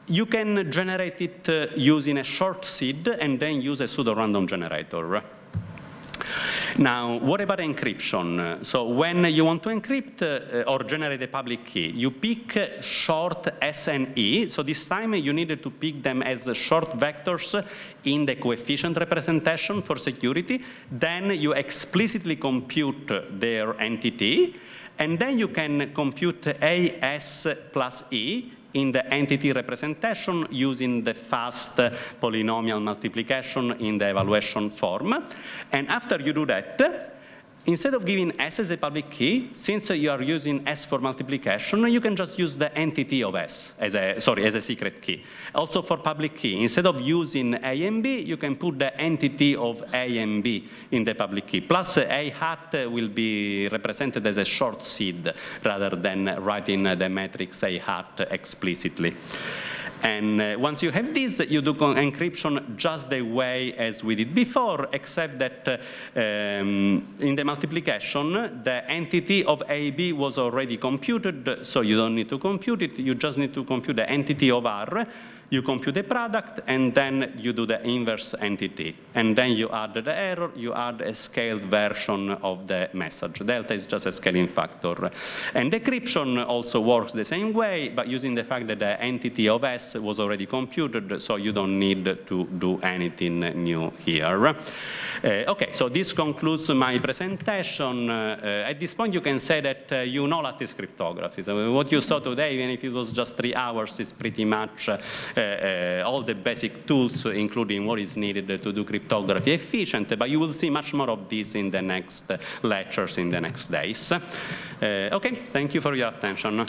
you can generate it using a short seed and then use a pseudo-random generator. Now, what about encryption? So when you want to encrypt or generate a public key, you pick short S and E. So this time you needed to pick them as short vectors in the coefficient representation for security. Then you explicitly compute their entity. And then you can compute AS plus E in the entity representation using the fast polynomial multiplication in the evaluation form. And after you do that, instead of giving S as a public key, since you are using S for multiplication, you can just use the entity of S as a secret key. Also for public key, instead of using A and B, you can put the entity of A and B in the public key. Plus A hat will be represented as a short seed rather than writing the matrix A hat explicitly. And once you have this, you do encryption just the way as we did before, except that in the multiplication, the entity of AB was already computed, so you don't need to compute it. You just need to compute the entity of R. You compute the product, and then you do the inverse entity. And then you add the error, you add a scaled version of the message. Delta is just a scaling factor. And decryption also works the same way, but using the fact that the entity of S was already computed, so you don't need to do anything new here. Okay, so this concludes my presentation. At this point, you can say that you know lattice cryptography. So what you saw today, even if it was just 3 hours, is pretty much all the basic tools, including what is needed to do cryptography efficient, but you will see much more of this in the next lectures in the next days. Okay, thank you for your attention.